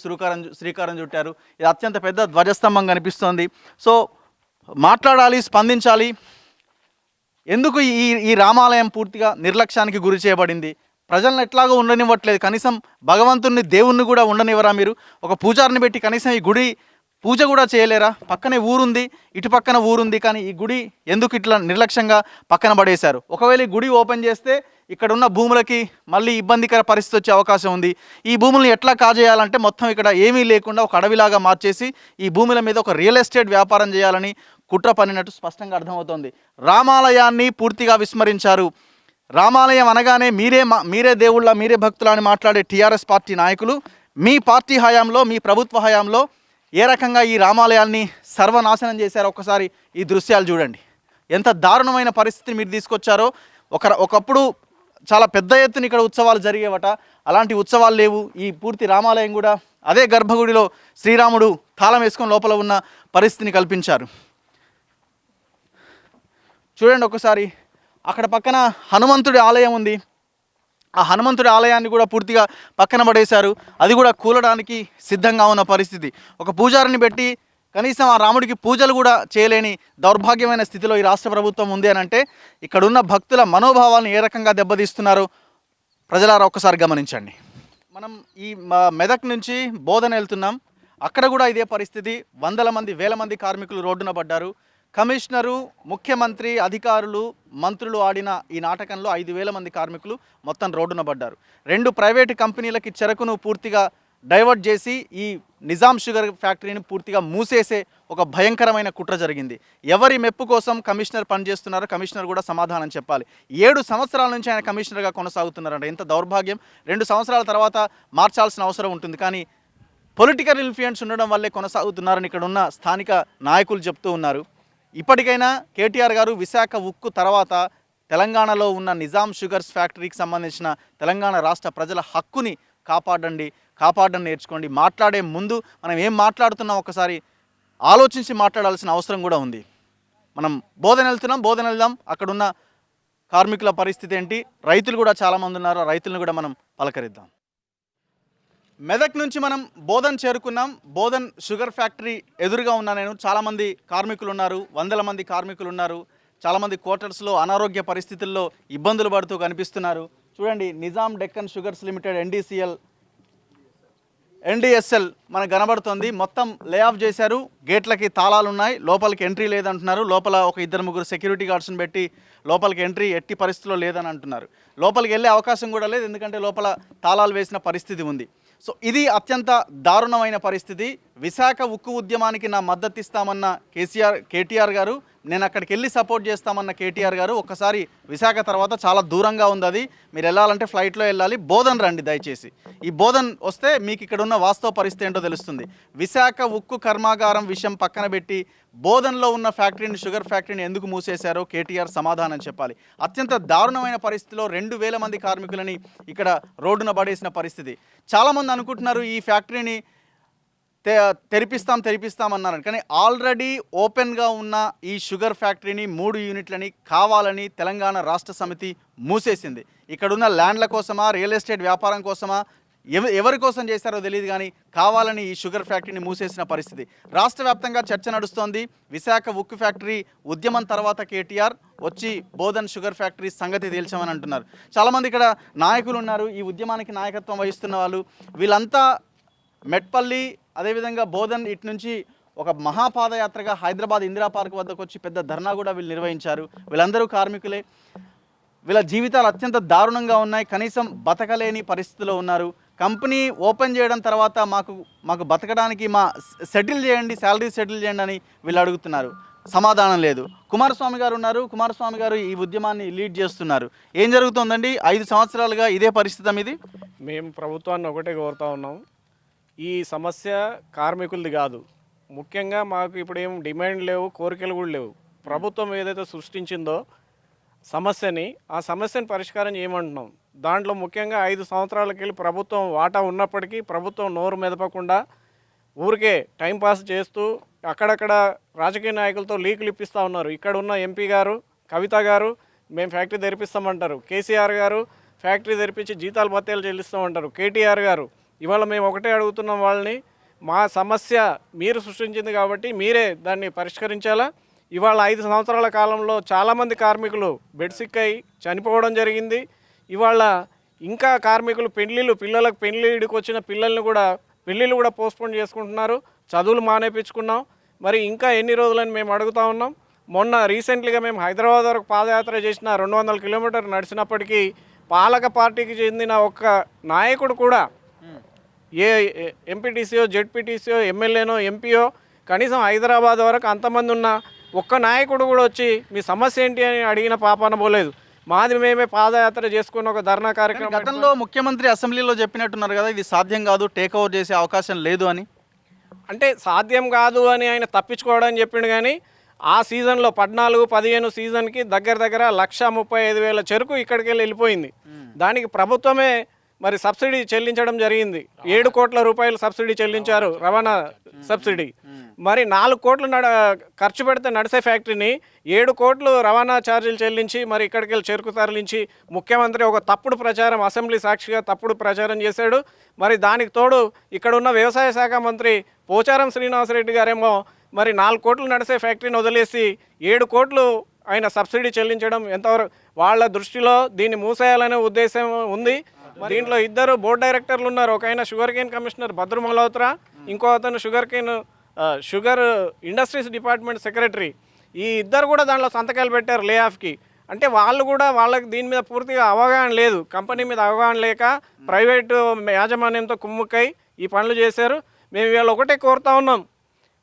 శ్రీకారం చుట్టారు. ఇది అత్యంత పెద్ద ధ్వజస్తంభం కనిపిస్తోంది. సో మాట్లాడాలి, స్పందించాలి. ఎందుకు ఈ రామాలయం పూర్తిగా నిర్లక్ష్యానికి గురి చేయబడింది? ప్రజలను ఎట్లాగో ఉండనివ్వట్లేదు. కనీసం భగవంతుని, దేవుణ్ణి కూడా ఉండనివ్వరా మీరు? ఒక పూజారిని పెట్టి కనీసం ఈ గుడి పూజ కూడా చేయలేరా? పక్కనే ఊరుంది, ఇటు పక్కన ఊరుంది, కానీ ఈ గుడి ఎందుకు ఇట్లా నిర్లక్ష్యంగా పక్కన పడేశారు? ఒకవేళ ఈ గుడి ఓపెన్ చేస్తే ఇక్కడ ఉన్న భూములకి మళ్ళీ ఇబ్బందికర పరిస్థితి వచ్చే అవకాశం ఉంది. ఈ భూములను ఎట్లా కాజేయాలంటే మొత్తం ఇక్కడ ఏమీ లేకుండా ఒక అడవిలాగా మార్చేసి ఈ భూముల మీద ఒక రియల్ ఎస్టేట్ వ్యాపారం చేయాలని కుట్ర పన్నినట్టు స్పష్టంగా అర్థమవుతోంది. రామాలయాన్ని పూర్తిగా విస్మరించారు. రామాలయం అనగానే మీరే దేవుళ్ళ, మీరే భక్తుల అని మాట్లాడే టీఆర్ఎస్ పార్టీ నాయకులు మీ పార్టీ హయాంలో, మీ ప్రభుత్వ హయాంలో ఏ రకంగా ఈ రామాలయాన్ని సర్వనాశనం చేశారో ఒక్కసారి ఈ దృశ్యాలు చూడండి. ఎంత దారుణమైన పరిస్థితిని మీరు తీసుకొచ్చారో. ఒకప్పుడు చాలా పెద్ద ఎత్తున ఇక్కడ ఉత్సవాలు జరిగేవట, అలాంటి ఉత్సవాలు లేవు. ఈ పూర్తి రామాలయం కూడా అదే గర్భగుడిలో శ్రీరాముడు తాళం వేసుకొని లోపల ఉన్న పరిస్థితిని కల్పించారు. చూడండి ఒకసారి, అక్కడ పక్కన హనుమంతుడి ఆలయం ఉంది. ఆ హనుమంతుడి ఆలయాన్ని కూడా పూర్తిగా పక్కన పడేశారు. అది కూడా కూలడానికి సిద్ధంగా ఉన్న పరిస్థితి. ఒక పూజారిని పెట్టి కనీసం ఆ రాముడికి పూజలు కూడా చేయలేని దౌర్భాగ్యమైన స్థితిలో ఈ రాష్ట్ర ప్రభుత్వం ఉంది అని అంటే ఇక్కడున్న భక్తుల మనోభావాలను ఏ రకంగా దెబ్బతీస్తున్నారో ప్రజలారా ఒక్కసారి గమనించండి. మనం ఈ మెదక్ నుంచి బోధన వెళ్తున్నాం. అక్కడ కూడా ఇదే పరిస్థితి. వందల మంది, వేల మంది కార్మికులు రోడ్డున పడ్డారు. కమిషనరు, ముఖ్యమంత్రి, అధికారులు, మంత్రులు ఆడిన ఈ నాటకంలో 5,000 మంది కార్మికులు మొత్తం రోడ్డున పడ్డారు. 2 ప్రైవేటు కంపెనీలకి చెరకును పూర్తిగా డైవర్ట్ చేసి ఈ నిజాం షుగర్ ఫ్యాక్టరీని పూర్తిగా మూసేసే ఒక భయంకరమైన కుట్ర జరిగింది. ఎవరి మెప్పు కోసం కమిషనర్ పనిచేస్తున్నారో కమిషనర్ కూడా సమాధానం చెప్పాలి. 7 సంవత్సరాల నుంచి ఆయన కమిషనర్గా కొనసాగుతున్నారంట. ఎంత దౌర్భాగ్యం! 2 సంవత్సరాల తర్వాత మార్చాల్సిన అవసరం ఉంటుంది, కానీ పొలిటికల్ ఇన్ఫ్లుయెన్స్ ఉండడం వల్లే కొనసాగుతున్నారని ఇక్కడ ఉన్న స్థానిక నాయకులు చెప్తూ ఉన్నారు. ఇప్పటికైనా కేటీఆర్ గారు విశాఖ ఉక్కు తర్వాత తెలంగాణలో ఉన్న నిజాం షుగర్స్ ఫ్యాక్టరీకి సంబంధించిన తెలంగాణ రాష్ట్ర ప్రజల హక్కుని కాపాడడం నేర్చుకోండి. మాట్లాడే ముందు మనం ఏం మాట్లాడుతున్నాం ఒకసారి ఆలోచించి మాట్లాడాల్సిన అవసరం కూడా ఉంది. మనం బోధన వెళ్దాం. అక్కడున్న కార్మికుల పరిస్థితి ఏంటి? రైతులు కూడా చాలామంది ఉన్నారు. రైతులను కూడా మనం పలకరిద్దాం. మెదక్ నుంచి మనం బోధన్ చేరుకున్నాం. బోధన్ షుగర్ ఫ్యాక్టరీ ఎదురుగా ఉన్నా నేను. చాలామంది కార్మికులు ఉన్నారు, వందల మంది కార్మికులు ఉన్నారు. చాలామంది క్వార్టర్స్లో అనారోగ్య పరిస్థితుల్లో ఇబ్బందులు పడుతూ కనిపిస్తున్నారు. చూడండి, Nizam Deccan sugars limited NDSL మనకు కనబడుతుంది. మొత్తం లే ఆఫ్ చేశారు. గేట్లకి తాళాలు ఉన్నాయి, లోపలికి ఎంట్రీ లేదంటున్నారు. లోపల ఒక 2-3 సెక్యూరిటీ గార్డ్స్ని పెట్టి లోపలికి ఎంట్రీ ఎట్టి పరిస్థితిలో లేదని అంటున్నారు. లోపలికి వెళ్ళే అవకాశం కూడా లేదు, ఎందుకంటే లోపల తాళాలు వేసిన పరిస్థితి ఉంది. సో ఇది అత్యంత దారుణమైన పరిస్థితి. విశాఖ ఉక్కు ఉద్యమానికి నా మద్దతు ఇస్తామన్న కేటీఆర్ గారు, నేను అక్కడికి వెళ్ళి సపోర్ట్ చేస్తామన్న కేటీఆర్ గారు ఒక్కసారి విశాఖ తర్వాత చాలా దూరంగా ఉంది అది. మీరు వెళ్ళాలంటే ఫ్లైట్లో వెళ్ళాలి. బోధన్ రండి దయచేసి. ఈ బోధన్ వస్తే మీకు ఇక్కడ ఉన్న వాస్తవ పరిస్థితి ఏంటో తెలుస్తుంది. విశాఖ ఉక్కు కర్మాగారం విషయం పక్కన పెట్టి బోధన్లో ఉన్న ఫ్యాక్టరీని, షుగర్ ఫ్యాక్టరీని ఎందుకు మూసేశారో కేటీఆర్ సమాధానం చెప్పాలి. అత్యంత దారుణమైన పరిస్థితిలో 2,000 మంది కార్మికులని ఇక్కడ రోడ్డున పడేసిన పరిస్థితి. చాలామంది అనుకుంటున్నారు ఈ ఫ్యాక్టరీని తెరిపిస్తామన్నారు, కానీ ఆల్రెడీ ఓపెన్గా ఉన్న ఈ షుగర్ ఫ్యాక్టరీని 3 యూనిట్లని కావాలని తెలంగాణ రాష్ట్ర సమితి మూసేసింది. ఇక్కడున్న ల్యాండ్ల కోసమా, రియల్ ఎస్టేట్ వ్యాపారం కోసమా, ఎవరి కోసం చేశారో తెలియదు, కానీ కావాలని ఈ షుగర్ ఫ్యాక్టరీని మూసేసిన పరిస్థితి. రాష్ట్ర వ్యాప్తంగా చర్చ నడుస్తోంది. విశాఖ ఉక్కు ఫ్యాక్టరీ ఉద్యమం తర్వాత కేటీఆర్ వచ్చి బోధన్ షుగర్ ఫ్యాక్టరీ సంగతి తేల్చామని అంటున్నారు. చాలామంది ఇక్కడ నాయకులు ఉన్నారు, ఈ ఉద్యమానికి నాయకత్వం వహిస్తున్న వాళ్ళు. వీళ్ళంతా మెట్పల్లి అదేవిధంగా బోధన్ ఇటు నుంచి ఒక మహాపాదయాత్రగా హైదరాబాద్ ఇందిరా పార్క్ వద్దకు వచ్చి పెద్ద ధర్నా కూడా వీళ్ళు నిర్వహించారు. వీళ్ళందరూ కార్మికులే. వీళ్ళ జీవితాలు అత్యంత దారుణంగా ఉన్నాయి. కనీసం బతకలేని పరిస్థితిలో ఉన్నారు. కంపెనీ ఓపెన్ చేయడం తర్వాత మాకు బతకడానికి సెటిల్ చేయండి, శాలరీ సెటిల్ చేయండి అని వీళ్ళు అడుగుతున్నారు. సమాధానం లేదు. కుమారస్వామి గారు ఉన్నారు. కుమారస్వామి గారు ఈ ఉద్యమాన్ని లీడ్ చేస్తున్నారు. ఏం జరుగుతుందండి? 5 సంవత్సరాలుగా ఇదే పరిస్థితి ఇది.
మేము ప్రభుత్వాన్ని ఒకటే కోరుతా ఉన్నాం, ఈ సమస్య కార్మికులది కాదు. ముఖ్యంగా మాకు ఇప్పుడు ఏం డిమాండ్ లేవు, కోరికలు కూడా లేవు. ప్రభుత్వం ఏదైతే సృష్టించిందో సమస్యని, ఆ సమస్యను పరిష్కారం చేయమంటున్నాం. దాంట్లో ముఖ్యంగా 5 సంవత్సరాలకి వెళ్ళి ప్రభుత్వం వాటా ఉన్నప్పటికీ ప్రభుత్వం నోరు మెదపకుండా ఊరికే టైంపాస్ చేస్తూ అక్కడక్కడ రాజకీయ నాయకులతో లీకులు ఇప్పిస్తూ ఉన్నారు. ఇక్కడ ఉన్న ఎంపీ గారు, కవిత గారు మేము ఫ్యాక్టరీ తెరిపిస్తామంటారు. కేసీఆర్ గారు ఫ్యాక్టరీ తెరిపించి జీతాలు భత్యాలు చెల్లిస్తామంటారు. కేటీఆర్ గారు ఇవాళ మేము ఒకటే అడుగుతున్నాం వాళ్ళని, మా సమస్య మీరు సృష్టించింది కాబట్టి మీరే దాన్ని పరిష్కరించాలా. ఇవాళ 5 సంవత్సరాల కాలంలో చాలామంది కార్మికులు బెడ్ సిక్ అయి చనిపోవడం జరిగింది. ఇవాళ ఇంకా కార్మికులు పిల్లలకు పెళ్ళిడికి వచ్చిన పెళ్ళిళ్ళు కూడా పోస్ట్పోన్ చేసుకుంటున్నారు. చదువులు మానేపించుకున్నాం. మరి ఇంకా ఎన్ని రోజులని మేము అడుగుతూ ఉన్నాం. మొన్న రీసెంట్లీగా మేము హైదరాబాద్ వరకు పాదయాత్ర చేసిన 200 కిలోమీటర్లు నడిచినప్పటికీ పాలక పార్టీకి చెందిన ఒక్క నాయకుడు కూడా, ఏ ఎంపీటీసీయో, జెడ్పీటీసీయో, ఎమ్మెల్యేనో, ఎంపీయో, కనీసం హైదరాబాద్ వరకు అంతమంది ఉన్న ఒక్క నాయకుడు కూడా వచ్చి మీ సమస్య ఏంటి అని అడిగిన పాపాన పోలేదు. మాది మేమే పాదయాత్ర చేసుకున్న ఒక ధర్నా కార్యక్రమం.
గతంలో ముఖ్యమంత్రి అసెంబ్లీలో చెప్పినట్టున్నారు కదా, ఇది సాధ్యం కాదు, టేక్ ఓవర్ చేసే అవకాశం లేదు అని.
అంటే సాధ్యం కాదు అని ఆయన తప్పించుకోవడం చెప్పిండు. కానీ ఆ సీజన్లో 14-15 సీజన్కి దగ్గర 1,35,000 చెరుకు ఇక్కడికి వెళ్ళిపోయింది. దానికి ప్రభుత్వమే మరి సబ్సిడీ చెల్లించడం జరిగింది. 7 కోట్ల రూపాయలు సబ్సిడీ చెల్లించారు, రవాణా సబ్సిడీ. మరి 4 కోట్లు ఖర్చు పెడితే నడిసే ఫ్యాక్టరీని 7 కోట్లు రవాణా ఛార్జీలు చెల్లించి మరి ఇక్కడికి వెళ్ళి చెరుకు తరలించి ముఖ్యమంత్రి ఒక తప్పుడు ప్రచారం, అసెంబ్లీ సాక్షిగా తప్పుడు ప్రచారం చేశాడు. మరి దానికి తోడు ఇక్కడ ఉన్న వ్యవసాయ శాఖ మంత్రి పోచారం శ్రీనివాసరెడ్డి గారేమో మరి 4 కోట్లు నడిసే ఫ్యాక్టరీని వదిలేసి 7 కోట్లు ఆయన సబ్సిడీ చెల్లించడం ఎంతవరకు వాళ్ళ దృష్టిలో దీన్ని మూసేయాలనే ఉద్దేశం ఉంది. దీంట్లో 2 బోర్డు డైరెక్టర్లు ఉన్నారు. ఒక ఆయన షుగర్ కేన్ కమిషనర్ భద్ర మల్హోత్రా, ఇంకో అతను షుగర్ ఇండస్ట్రీస్ డిపార్ట్మెంట్ సెక్రటరీ. ఈ 2 కూడా దాంట్లో సంతకాలు పెట్టారు లే ఆఫ్కి. అంటే వాళ్ళకి దీని మీద పూర్తిగా అవగాహన లేదు. కంపెనీ మీద అవగాహన లేక ప్రైవేటు యాజమాన్యంతో కుమ్ముక్కై ఈ పనులు చేశారు. మేము ఇవాళ ఒకటే కోరుతా ఉన్నాం,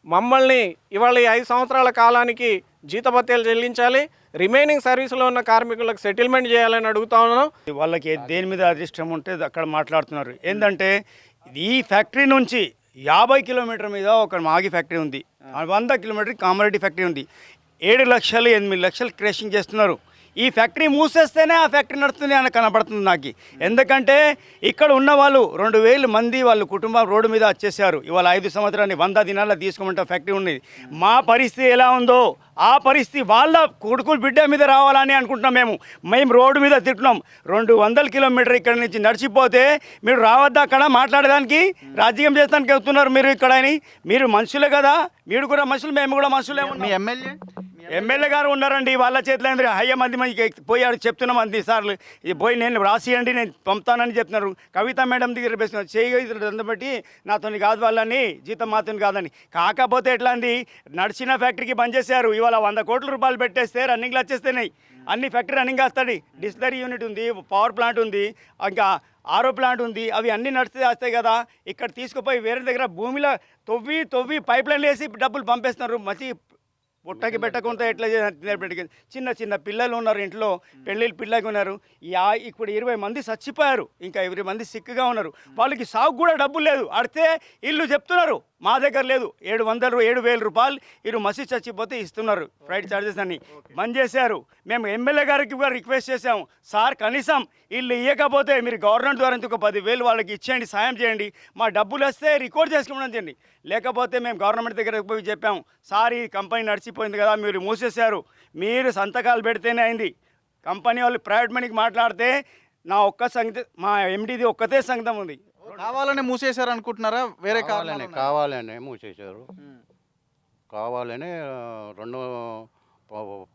మమ్మల్ని ఇవాళ ఈ 5 సంవత్సరాల కాలానికి జీతభత్యాలు చెల్లించాలి, రిమైనింగ్ సర్వీస్లో ఉన్న కార్మికులకు సెటిల్మెంట్ చేయాలని అడుగుతా ఉన్నాం.
వాళ్ళకి దేని మీద అదృష్టం ఉంటే అక్కడ మాట్లాడుతున్నారు. ఏంటంటే ఈ ఫ్యాక్టరీ నుంచి 50 కిలోమీటర్ మీద ఒక మాగి ఫ్యాక్టరీ ఉంది, 100 కిలోమీటర్ కామారెడ్డి ఫ్యాక్టరీ ఉంది. 7 లక్షలు 8 లక్షలు క్రేషింగ్ చేస్తున్నారు. ఈ ఫ్యాక్టరీ మూసేస్తేనే ఆ ఫ్యాక్టరీ నడుస్తుంది అని కనపడుతుంది నాకు. ఎందుకంటే ఇక్కడ ఉన్న వాళ్ళు 2,000 మంది వాళ్ళ కుటుంబం రోడ్డు మీద వచ్చేసారు. ఇవాళ 5 సంవత్సరాన్ని 100 దినాల్లో తీసుకోమంటే ఫ్యాక్టరీ ఉన్నది. మా పరిస్థితి ఎలా ఉందో ఆ పరిస్థితి వాళ్ళ కొడుకులు బిడ్డ మీద రావాలని అనుకుంటున్నాం. మేము రోడ్డు మీద తిరుగుతున్నాం. 200 కిలోమీటర్ ఇక్కడ నుంచి నడిచిపోతే మీరు రావద్దా అక్కడ మాట్లాడడానికి, రాజకీయం చేస్తానికి వెళ్తున్నారు మీరు ఇక్కడ అని. మీరు మనుషులే కదా, మీరు కూడా మనుషులు, మేము కూడా మనుషులే.
మీ
ఎమ్మెల్యే గారు ఉన్నారండి, వాళ్ళ చేతిలో అయ్యే మంది పోయారు. చెప్తున్నాం అన్ని సార్లు పోయి నేను రాసియండి నేను పంపుతానని చెప్తున్నారు. కవిత మేడం దగ్గర వేస్తున్నారు, చేయగలిగిన బట్టి నాతో కాదు వాళ్ళని, జీతం మాతో కాదని. కాకపోతే ఎట్లా అంది, నడిచిన ఫ్యాక్టరీకి బంద్ చేశారు. ఇవాళ 100 కోట్ల రూపాయలు పెట్టేస్తే రన్నింగ్లు వచ్చేస్తున్నాయి. అన్ని ఫ్యాక్టరీ రన్నింగ్ వస్తాయి. డిస్టిలరీ యూనిట్ ఉంది, పవర్ ప్లాంట్ ఉంది, ఇంకా ఆరో ప్లాంట్ ఉంది. అవి అన్నీ నడిస్తే వస్తాయి కదా. ఇక్కడ తీసుకుపోయి వేరే దగ్గర భూమిలో తవ్వి పైప్ లైన్లు వేసి డబ్బులు పంపేస్తున్నారు. మంచి పుట్టకి పెట్టకుండా ఎట్లా చిన్న పిల్లలు ఉన్నారు, ఇంట్లో పెళ్ళిళ్ళు పిల్లకి ఉన్నారు. ఇప్పుడు 20 మంది చచ్చిపోయారు, ఇంకా 20 మంది సిక్గా ఉన్నారు. వాళ్ళకి సాగు కూడా డబ్బులు లేదు. అడితే ఇల్లు చెప్తున్నారు మా దగ్గర లేదు. 7,000 రూపాయలు వీరు మసి చచ్చిపోతే ఇస్తున్నారు. ఫ్లైట్ ఛార్జెస్ అన్ని బంద్ చేశారు. మేము ఎమ్మెల్యే గారికి కూడా రిక్వెస్ట్ చేసాము, సార్ కనీసం ఇల్లు ఇవ్వకపోతే మీరు గవర్నమెంట్ ద్వారా ఇంకొక 10,000 వాళ్ళకి ఇచ్చేయండి, సాయం చేయండి, మా డబ్బులు వస్తే రికార్డ్ చేసుకోమని చేయండి. లేకపోతే మేము గవర్నమెంట్ దగ్గరకు పోయి చెప్పాము, సార్ ఈ కంపెనీ నడిచిపోయింది కదా, మీరు మూసేశారు, మీరు సంతకాలు పెడితేనే అయింది. కంపెనీ వాళ్ళు ప్రైవేట్ మనీకి మాట్లాడితే నా ఒక్క సంగతి, మా ఎండిది ఒక్కతే సంగతం ఉంది.
కావాలని మూసేశారు అనుకుంటున్నారా? వేరే
కావాలనే మూసేశారు. కావాలనే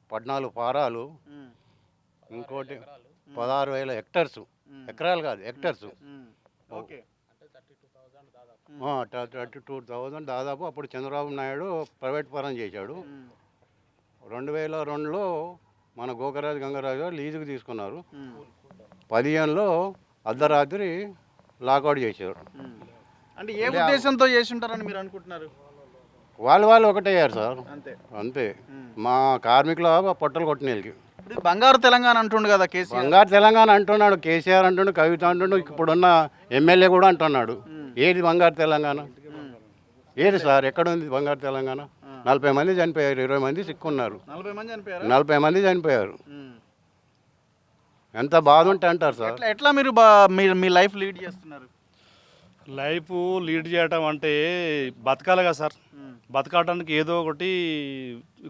14 పారాలు, ఇంకోటి 16,000 హెక్టర్స్, ఎకరాలు కాదు హెక్టర్స్.
ఓకే,
32,000 దాదాపు అప్పుడు చంద్రబాబు నాయుడు ప్రైవేట్ పరం చేశాడు. 2002లో మన గోకరాజు గంగరాజు గారు లీజుకు తీసుకున్నారు. 15లో అర్ధరాత్రి లాకౌట్ చేశారు.
అంటే ఏ ఉద్దేశంతో చేసి ఉంటారని మీరు అనుకుంటున్నారు?
వాళ్ళు ఒకటయ్యారు సార్,
అంతే
అంతే. మా కార్మికుల పొట్టలు కొట్టినీళ్ళకి
ఇప్పుడు బంగారు తెలంగాణ అంటుండు కదా కేసీఆర్.
బంగారు తెలంగాణ అంటున్నాడు, కేసీఆర్ అంటుండు, కవిత అంటుండు, ఇప్పుడున్న ఎమ్మెల్యే కూడా అంటున్నాడు. ఏది బంగారు తెలంగాణ? ఏది సార్, ఎక్కడ ఉంది బంగారు తెలంగాణ? 40 మంది చనిపోయారు, 20 మంది సిక్కున్నారు,
40 మంది చనిపోయారు.
40 మంది చనిపోయారు. ఎంత బాధ ఉంటే అంటారు సార్.
ఎట్లా మీరు మీ లైఫ్ లీడ్ చేస్తున్నారు?
లైఫ్ లీడ్ చేయటం అంటే బతకాలి కదా సార్. బతకడానికి ఏదో ఒకటి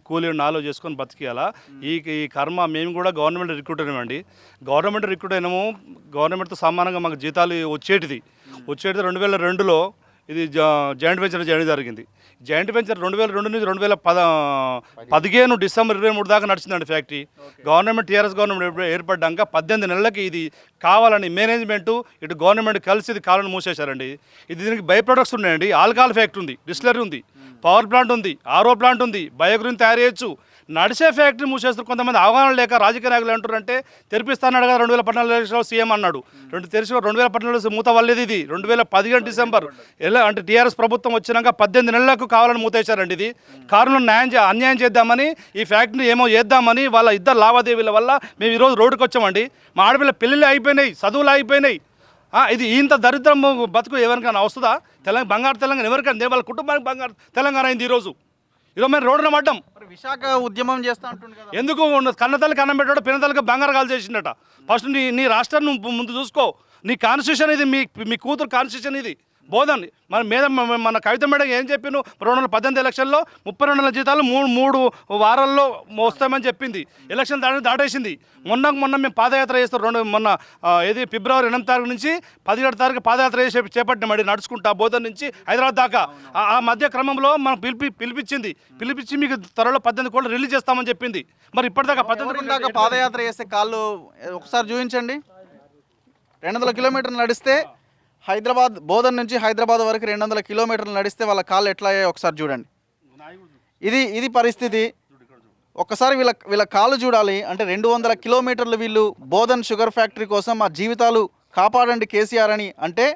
కూలీ నాలో చేసుకొని బతికేయాలా. ఈ కర్మ మేము కూడా గవర్నమెంట్ రిక్రూట్ అయినామండి. గవర్నమెంట్ రిక్రూట్ అయినాము, గవర్నమెంట్తో సమానంగా మాకు జీతాలు వచ్చేటిది 2002లో ఇది జాయింట్ వెంచర్ చేయడం జరిగింది. జాయింట్ వెంచర్ 2002 నుంచి 2015 డిసెంబర్ 23 దాకా నడిచిందండి ఫ్యాక్టరీ. గవర్నమెంట్ టీఆర్ఎస్ గవర్నమెంట్ ఏర్పడ్డాక 18 నెలలకి ఇది కావాలని మేనేజ్మెంట్ ఇటు గవర్నమెంట్ కలిసి ఇది కావాలని మూసేశారండి. ఇది దీనికి బై ప్రొడక్ట్స్ ఉన్నాయండి. ఆల్కహాల్ ఫ్యాక్టరీ ఉంది, డిస్టిలరీ ఉంది, పవర్ ప్లాంట్ ఉంది, ఆర్ఓ ప్లాంట్ ఉంది, బయోగ్రీన్ తయారు చేయొచ్చు. నడిచే ఫ్యాక్టరీ మూసేస్తారు. కొంతమంది అవగాహన లేక రాజకీయ నాయకులు అంటారంటే తెరిపిస్తాన్నాడు కదా 2014లో సీఎం అన్నాడు. 2014 మూత వల్లేదు. ఇది 2015 డిసెంబర్ ఎలా అంటే టీఆర్ఎస్ ప్రభుత్వం వచ్చినాక 18 నెలలకు కావాలని మూతేశారండి. ఇది కారణం అన్యాయం చేద్దామని, ఈ ఫ్యాక్టరీని ఏమో చేద్దామని వాళ్ళ ఇద్దరు లావాదేవీల వల్ల మేము ఈరోజు రోడ్డుకి వచ్చామండి. మా ఆడపిల్ల పెళ్ళిళ్ళు అయిపోయినాయి, చదువులు అయిపోయినాయి. ఇది ఇంత దరిద్రం బతుకు ఎవరికైనా వస్తుందా? బంగారు తెలంగాణ ఎవరికైనా వాళ్ళ కుటుంబానికి బంగారు తెలంగాణ అయింది. ఈరోజు మేము రోడ్డున పడ్డాం.
విశాఖ ఉద్యమం చేస్తా ఉంటుంది కదా,
ఎందుకు కన్నతల్లి కన్నం పెట్టాడు, పినతల్లికి బంగారు కాల్ చేసిండట. ఫస్ట్ నీ రాష్ట్రాన్ని ముందు చూసుకో. నీ కాన్స్టిట్యూషన్ ఇది, మీ కూతురు కాన్స్టిట్యూషన్ ఇది. బోధన్ మన కవిత మేడం ఏం చెప్పిను, 2018 ఎలక్షన్లో 32 నెలల జీతాలు మూడు వారాల్లో వస్తామని చెప్పింది. ఎలక్షన్ దాటేసింది. మొన్న మేము పాదయాత్ర చేస్తాం. మొన్న ఏది ఫిబ్రవరి 8వ తారీఖు నుంచి 17వ తారీఖు పాదయాత్ర చేపట్టినామండి, నడుచుకుంటా బోధన్ నుంచి హైదరాబాద్ దాకా. ఆ మధ్య క్రమంలో మనం పిలిపించి మీకు త్వరలో 18 కోట్లు రిలీజ్ చేస్తామని చెప్పింది. మరి ఇప్పటిదాకా 18
దాకా పాదయాత్ర చేస్తే కాళ్ళు ఒకసారి చూపించండి. 200 కిలోమీటర్లు నడిస్తే బోధన్ నుంచి హైదరాబాద్ వరకు 200 కిలోమీటర్లు నడిస్తే వాళ్ళ కాళ్ళు ఎట్లా అయ్యాయో ఒకసారి చూడండి. ఇది పరిస్థితి. ఒక్కసారి వీళ్ళ కాళ్ళు చూడాలి. అంటే 200 కిలోమీటర్లు వీళ్ళు బోధన్ షుగర్ ఫ్యాక్టరీ కోసం మా జీవితాలు కాపాడండి కేసీఆర్ అని అంటే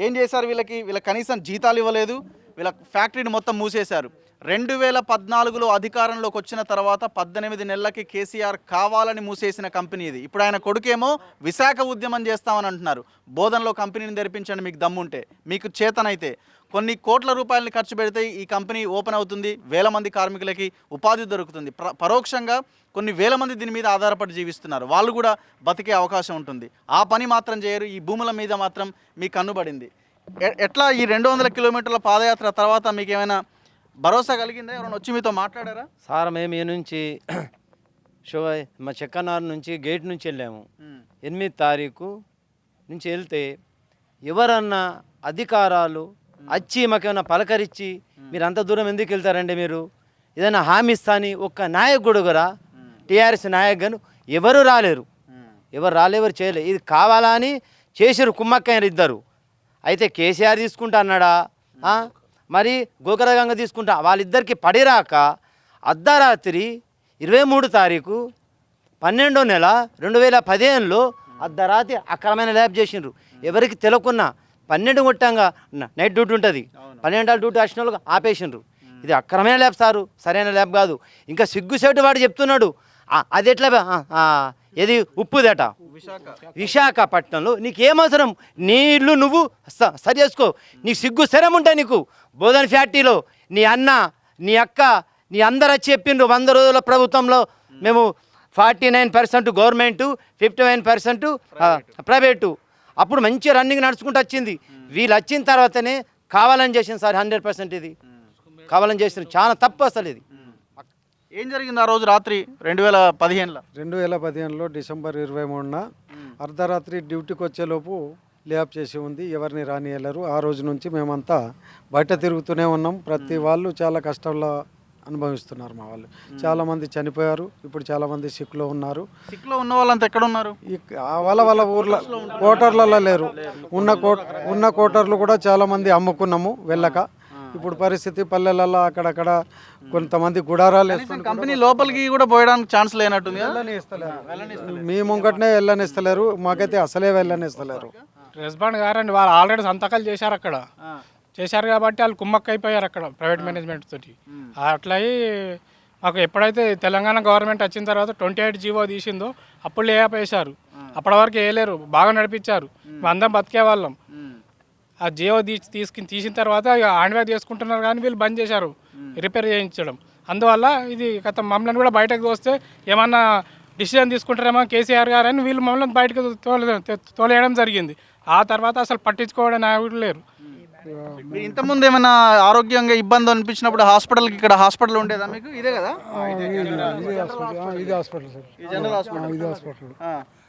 ఏం చేశారు? వీళ్ళ కనీసం జీతాలు ఇవ్వలేదు. వీళ్ళ ఫ్యాక్టరీని మొత్తం మూసేశారు. 2014లో అధికారంలోకి వచ్చిన తర్వాత 18 నెలలకి కేసీఆర్ కావాలని మూసేసిన కంపెనీ ఇది. ఇప్పుడు ఆయన కొడుకేమో విశాఖ ఉద్యమం చేస్తామని అంటున్నారు. బోధనలో కంపెనీని తెరిపించండి మీకు దమ్ముంటే, మీకు చేతనైతే. కొన్ని కోట్ల రూపాయలని ఖర్చు పెడితే ఈ కంపెనీ ఓపెన్ అవుతుంది, వేల మంది కార్మికులకి ఉపాధి దొరుకుతుంది. పరోక్షంగా కొన్ని వేల మంది దీని మీద ఆధారపడి జీవిస్తున్నారు, వాళ్ళు కూడా బతికే అవకాశం ఉంటుంది. ఆ పని మాత్రం చేయరు. ఈ భూముల మీద మాత్రం మీ కన్నుబడింది. ఎట్లా ఈ 200 కిలోమీటర్ల పాదయాత్ర తర్వాత మీకు ఏమైనా భరోసా కలిగిందా? ఎవరైనా వచ్చి మీతో మాట్లాడారా?
సార్ మేము ఈ నుంచి మా చెక్కనార్ నుంచి గేట్ నుంచి వెళ్ళాము. 8వ తారీఖు నుంచి వెళ్తే ఎవరన్నా అధికారాలు వచ్చి మాకేమైనా పలకరించి మీరు అంత దూరం ఎందుకు వెళ్తారండి, మీరు ఏదైనా హామీ ఇస్తాని ఒక్క నాయకుడు కూడా టీఆర్ఎస్ నాయకులు ఎవరు రాలేరు, ఎవరు చేయలేరు. ఇది కావాలని చేసిరు, కుమ్మక్కయ్యారు ఇద్దరు. అయితే కేసీఆర్ తీసుకుంటా అన్నాడా, మరి గోకరగంగ తీసుకుంటా, వాళ్ళిద్దరికి పడిరాక అర్ధరాత్రి 23 తారీఖు 12వ నెల 2015లో అర్ధరాత్రి అక్రమైన ల్యాబ్ చేసిండ్రు. ఎవరికి తెలియకున్నా 12 కొట్టంగా నైట్ డ్యూటీ ఉంటుంది, 12 డ్యూటీ వచ్చిన వాళ్ళకి ఆపేసిండ్రు. ఇది అక్రమైన ల్యాబ్ సారు, సరైన ల్యాబ్ కాదు. ఇంకా సిగ్గుసేటు వాడు చెప్తున్నాడు అది ఎట్లా ఏది ఉప్పుదట విశాఖపట్నంలో. నీకేమవసరం, నీ ఇల్లు నువ్వు సరి చేసుకో. నీకు సిగ్గు శరం ఉంటాయి నీకు. బోధన్ ఫ్యాక్టరీలో నీ అన్న, నీ అక్క, నీ అందరు వచ్చి చెప్పిండ్రు 100 రోజుల ప్రభుత్వంలో మేము 49% గవర్నమెంటు, 59% ప్రైవేటు. అప్పుడు మంచి రన్నింగ్ నడుచుకుంటూ వచ్చింది. వీళ్ళు వచ్చిన తర్వాతనే కావాలని చేసింది సార్. 100% ఇది కావాలని చేసింది. చాలా తప్పు అసలు ఇది.
ఏం జరిగింది ఆ రోజు రాత్రి 2015లో?
2015లో డిసెంబర్ 23న అర్ధరాత్రి డ్యూటీకి వచ్చేలోపు ల్యాబ్ చేసి ఉంది, ఎవరిని రానియలేరు. ఆ రోజు నుంచి మేమంతా బయట తిరుగుతూనే ఉన్నాం. ప్రతి వాళ్ళు చాలా కష్టంలో
అనుభవిస్తున్నారు మా వాళ్ళు. చాలామంది చనిపోయారు, ఇప్పుడు చాలామంది సిక్లో ఉన్నారు.
సిక్లో ఉన్న వాళ్ళంతా ఎక్కడ ఉన్నారు?
వాళ్ళ ఊర్లో కోటర్లలో లేరు. ఉన్న కోటర్లు కూడా చాలామంది అమ్ముకున్నాము వెళ్ళక. ఇప్పుడు పరిస్థితి పల్లెలలో అక్కడక్కడ కొంతమంది గుడారాలు వేసుకొని
కంపెనీ లోపలికి కూడా పోయడానికి ఛాన్స్ లేనట్టుంది.
మీ ముంగటనే వెళ్ళనిస్తలేరు, మాకైతే అసలే వెళ్ళనిస్తలేరు.
రెస్పాండ్ గారండి, వాళ్ళు ఆల్రెడీ సంతకాలు చేశారు అక్కడ, చేశారు కాబట్టి వాళ్ళు కుమ్మక్క అయిపోయారు అక్కడ ప్రైవేట్ మేనేజ్మెంట్ తోటి. అట్లా అయ్యి మాకు ఎప్పుడైతే తెలంగాణ గవర్నమెంట్ వచ్చిన తర్వాత 28 జీవో తీసిందో అప్పుడు లేపేశారు. అప్పటి వరకు వేయలేరు, బాగా నడిపించారు, మేము అందరం బతికే వాళ్ళం. ఆ జియో తీసిన తర్వాత ఇక హ్యాండ్బ్యాగ్ చేసుకుంటున్నారు కానీ వీళ్ళు బంద్ చేశారు రిపేర్ చేయించడం. అందువల్ల ఇది గత మమ్మల్ని కూడా బయటకు వస్తే ఏమన్నా డిసిజన్ తీసుకుంటారేమో కేసీఆర్ గారు అని వీళ్ళు మమ్మల్ని బయటకు తోలేయడం జరిగింది. ఆ తర్వాత అసలు పట్టించుకోవడం నాయకుడు లేరు.
ఇంతకుముందు ఏమైనా ఆరోగ్యంగా ఇబ్బంది అనిపించినప్పుడు హాస్పిటల్కి, ఇక్కడ హాస్పిటల్ ఉండేదా మీకు? ఇదే కదా
ఇది హాస్పిటల్ సార్,
జనరల్ హాస్పిటల్.
ఇది హాస్పిటల్.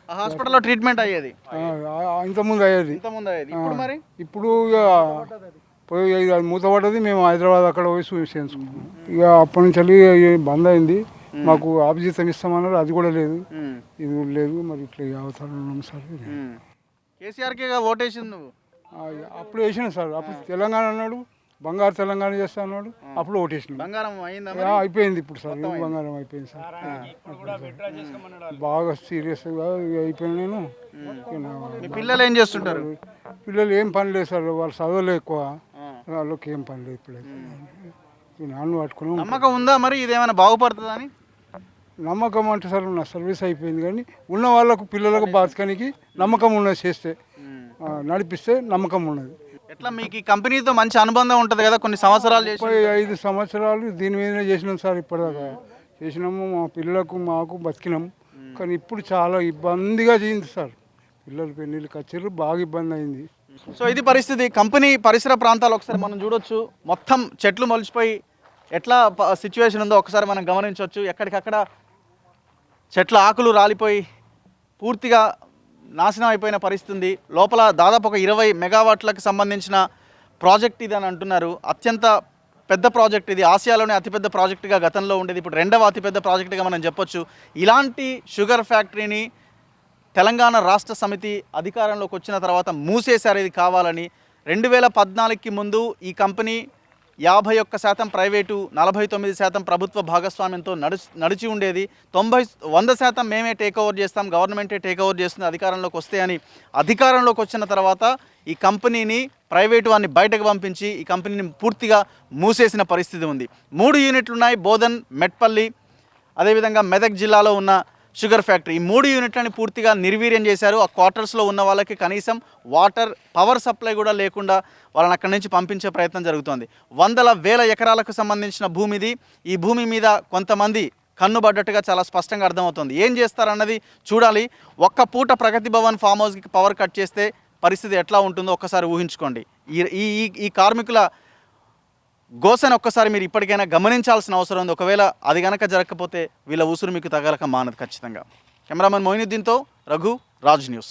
ఆ హాస్పిటల్లో ట్రీట్మెంట్ అయ్యేది
ఇంతకుముందు అయ్యేది.
ఇప్పుడు మరి
ఇప్పుడు ఇక పోయి ఇక మూతపడ్డది. మేము హైదరాబాద్ అక్కడ పోయి చేయించుకున్నాం. ఇక అప్పటి నుంచి వెళ్ళి బంద్ అయింది. మాకు ఆభిజితం ఇస్తామన్నారు, అది కూడా లేదు, ఇది కూడా లేదు. మరి ఇట్లా అవసరం ఉన్నాం సార్.
కేసీఆర్కి ఓటేసింది నువ్వు?
అప్పుడు వేసిన సార్, అప్పుడు తెలంగాణ అన్నాడు, బంగారు తెలంగాణ చేస్తా అన్నాడు, అప్పుడు ఓటేసిన.
బంగారం అయిందా?
అయిపోయింది ఇప్పుడు సార్, బంగారం అయిపోయింది సార్. బాగా సీరియస్గా అయిపోయినా నేను.
పిల్లలు ఏం చేస్తుంటారు?
పిల్లలు ఏం పని లేదు సార్, వాళ్ళు చదవలే ఎక్కువ, వాళ్ళకి ఏం పని లేదు. ఇప్పుడైతే నాన్న పట్టుకుని.
నమ్మకం ఉందా మరి ఇదేమైనా బాగుపడుతుందని?
నమ్మకం అంటే సార్ నా సర్వీస్ అయిపోయింది, కానీ ఉన్న వాళ్ళకు పిల్లలకు బతకనికి నమ్మకం ఉన్నది. చేస్తే నడిపిస్తే నమ్మకం ఉన్నది.
ఎట్లా మీకు ఈ కంపెనీతో మంచి అనుబంధం ఉంటుంది కదా, కొన్ని సంవత్సరాలు చేసి?
5 సంవత్సరాలు దీని మీదనే చేసినాం సార్. ఇప్పటిదాకా చేసినాము, మా పిల్లలకు మాకు బతికినాము. కానీ ఇప్పుడు చాలా ఇబ్బందిగా చేయింది సార్. పిల్లలు పెళ్ళిళ్ళు ఖర్చులు బాగా ఇబ్బంది అయింది.
సో ఇది పరిస్థితి. కంపెనీ పరిసర ప్రాంతాలు ఒకసారి మనం చూడొచ్చు, మొత్తం చెట్లు మొలిచిపోయి ఎట్లా సిచ్యువేషన్ ఉందో ఒకసారి మనం గమనించవచ్చు. ఎక్కడికక్కడ చెట్ల ఆకులు రాలిపోయి పూర్తిగా నాశనం అయిపోయిన పరిస్థితి ఉంది. లోపల దాదాపు ఒక 20 మెగావాట్లకు సంబంధించిన ప్రాజెక్ట్ ఇది అని అంటున్నారు. అత్యంత పెద్ద ప్రాజెక్ట్ ఇది, ఆసియాలోనే అతిపెద్ద ప్రాజెక్టుగా గతంలో ఉండేది, ఇప్పుడు 2వ అతిపెద్ద ప్రాజెక్టుగా మనం చెప్పొచ్చు. ఇలాంటి షుగర్ ఫ్యాక్టరీని తెలంగాణ రాష్ట్ర సమితి అధికారంలోకి వచ్చిన తర్వాత మూసేశారు ఇది కావాలని. 2014కి ముందు ఈ కంపెనీ 51% ప్రైవేటు, 49% ప్రభుత్వ భాగస్వామ్యంతో నడిచి ఉండేది. 100% మేమే టేక్ ఓవర్ చేస్తాం, గవర్నమెంటే టేక్ ఓవర్ చేస్తుంది అధికారంలోకి వస్తే అని. అధికారంలోకి వచ్చిన తర్వాత ఈ కంపెనీని ప్రైవేటు వారిని బయటకు పంపించి ఈ కంపెనీని పూర్తిగా మూసేసిన పరిస్థితి ఉంది. 3 యూనిట్లు ఉన్నాయి, బోధన్, మెట్పల్లి, అదేవిధంగా మెదక్ జిల్లాలో ఉన్న షుగర్ ఫ్యాక్టరీ. ఈ 3 యూనిట్లని పూర్తిగా నిర్వీర్యం చేశారు. ఆ క్వార్టర్స్లో ఉన్న వాళ్ళకి కనీసం వాటర్, పవర్ సప్లై కూడా లేకుండా వాళ్ళని అక్కడి నుంచి పంపించే ప్రయత్నం జరుగుతోంది. వందల వేల ఎకరాలకు సంబంధించిన భూమిది. ఈ భూమి మీద కొంతమంది కన్నుబడ్డట్టుగా చాలా స్పష్టంగా అర్థమవుతుంది. ఏం చేస్తారన్నది చూడాలి. ఒక్క పూట ప్రగతి భవన్ ఫామ్ హౌస్కి పవర్ కట్ చేస్తే పరిస్థితి ఎట్లా ఉంటుందో ఒక్కసారి ఊహించుకోండి. ఈ కార్మికుల గోసను ఒక్కసారి మీరు ఇప్పటికైనా గమనించాల్సిన అవసరం ఉంది. ఒకవేళ అది కనుక జరగకపోతే వీళ్ళ ఉసురు మీకు తగలక మానదు ఖచ్చితంగా. కెమెరామెన్ మొయినుద్దీన్తో రఘు, రాజ్ న్యూస్.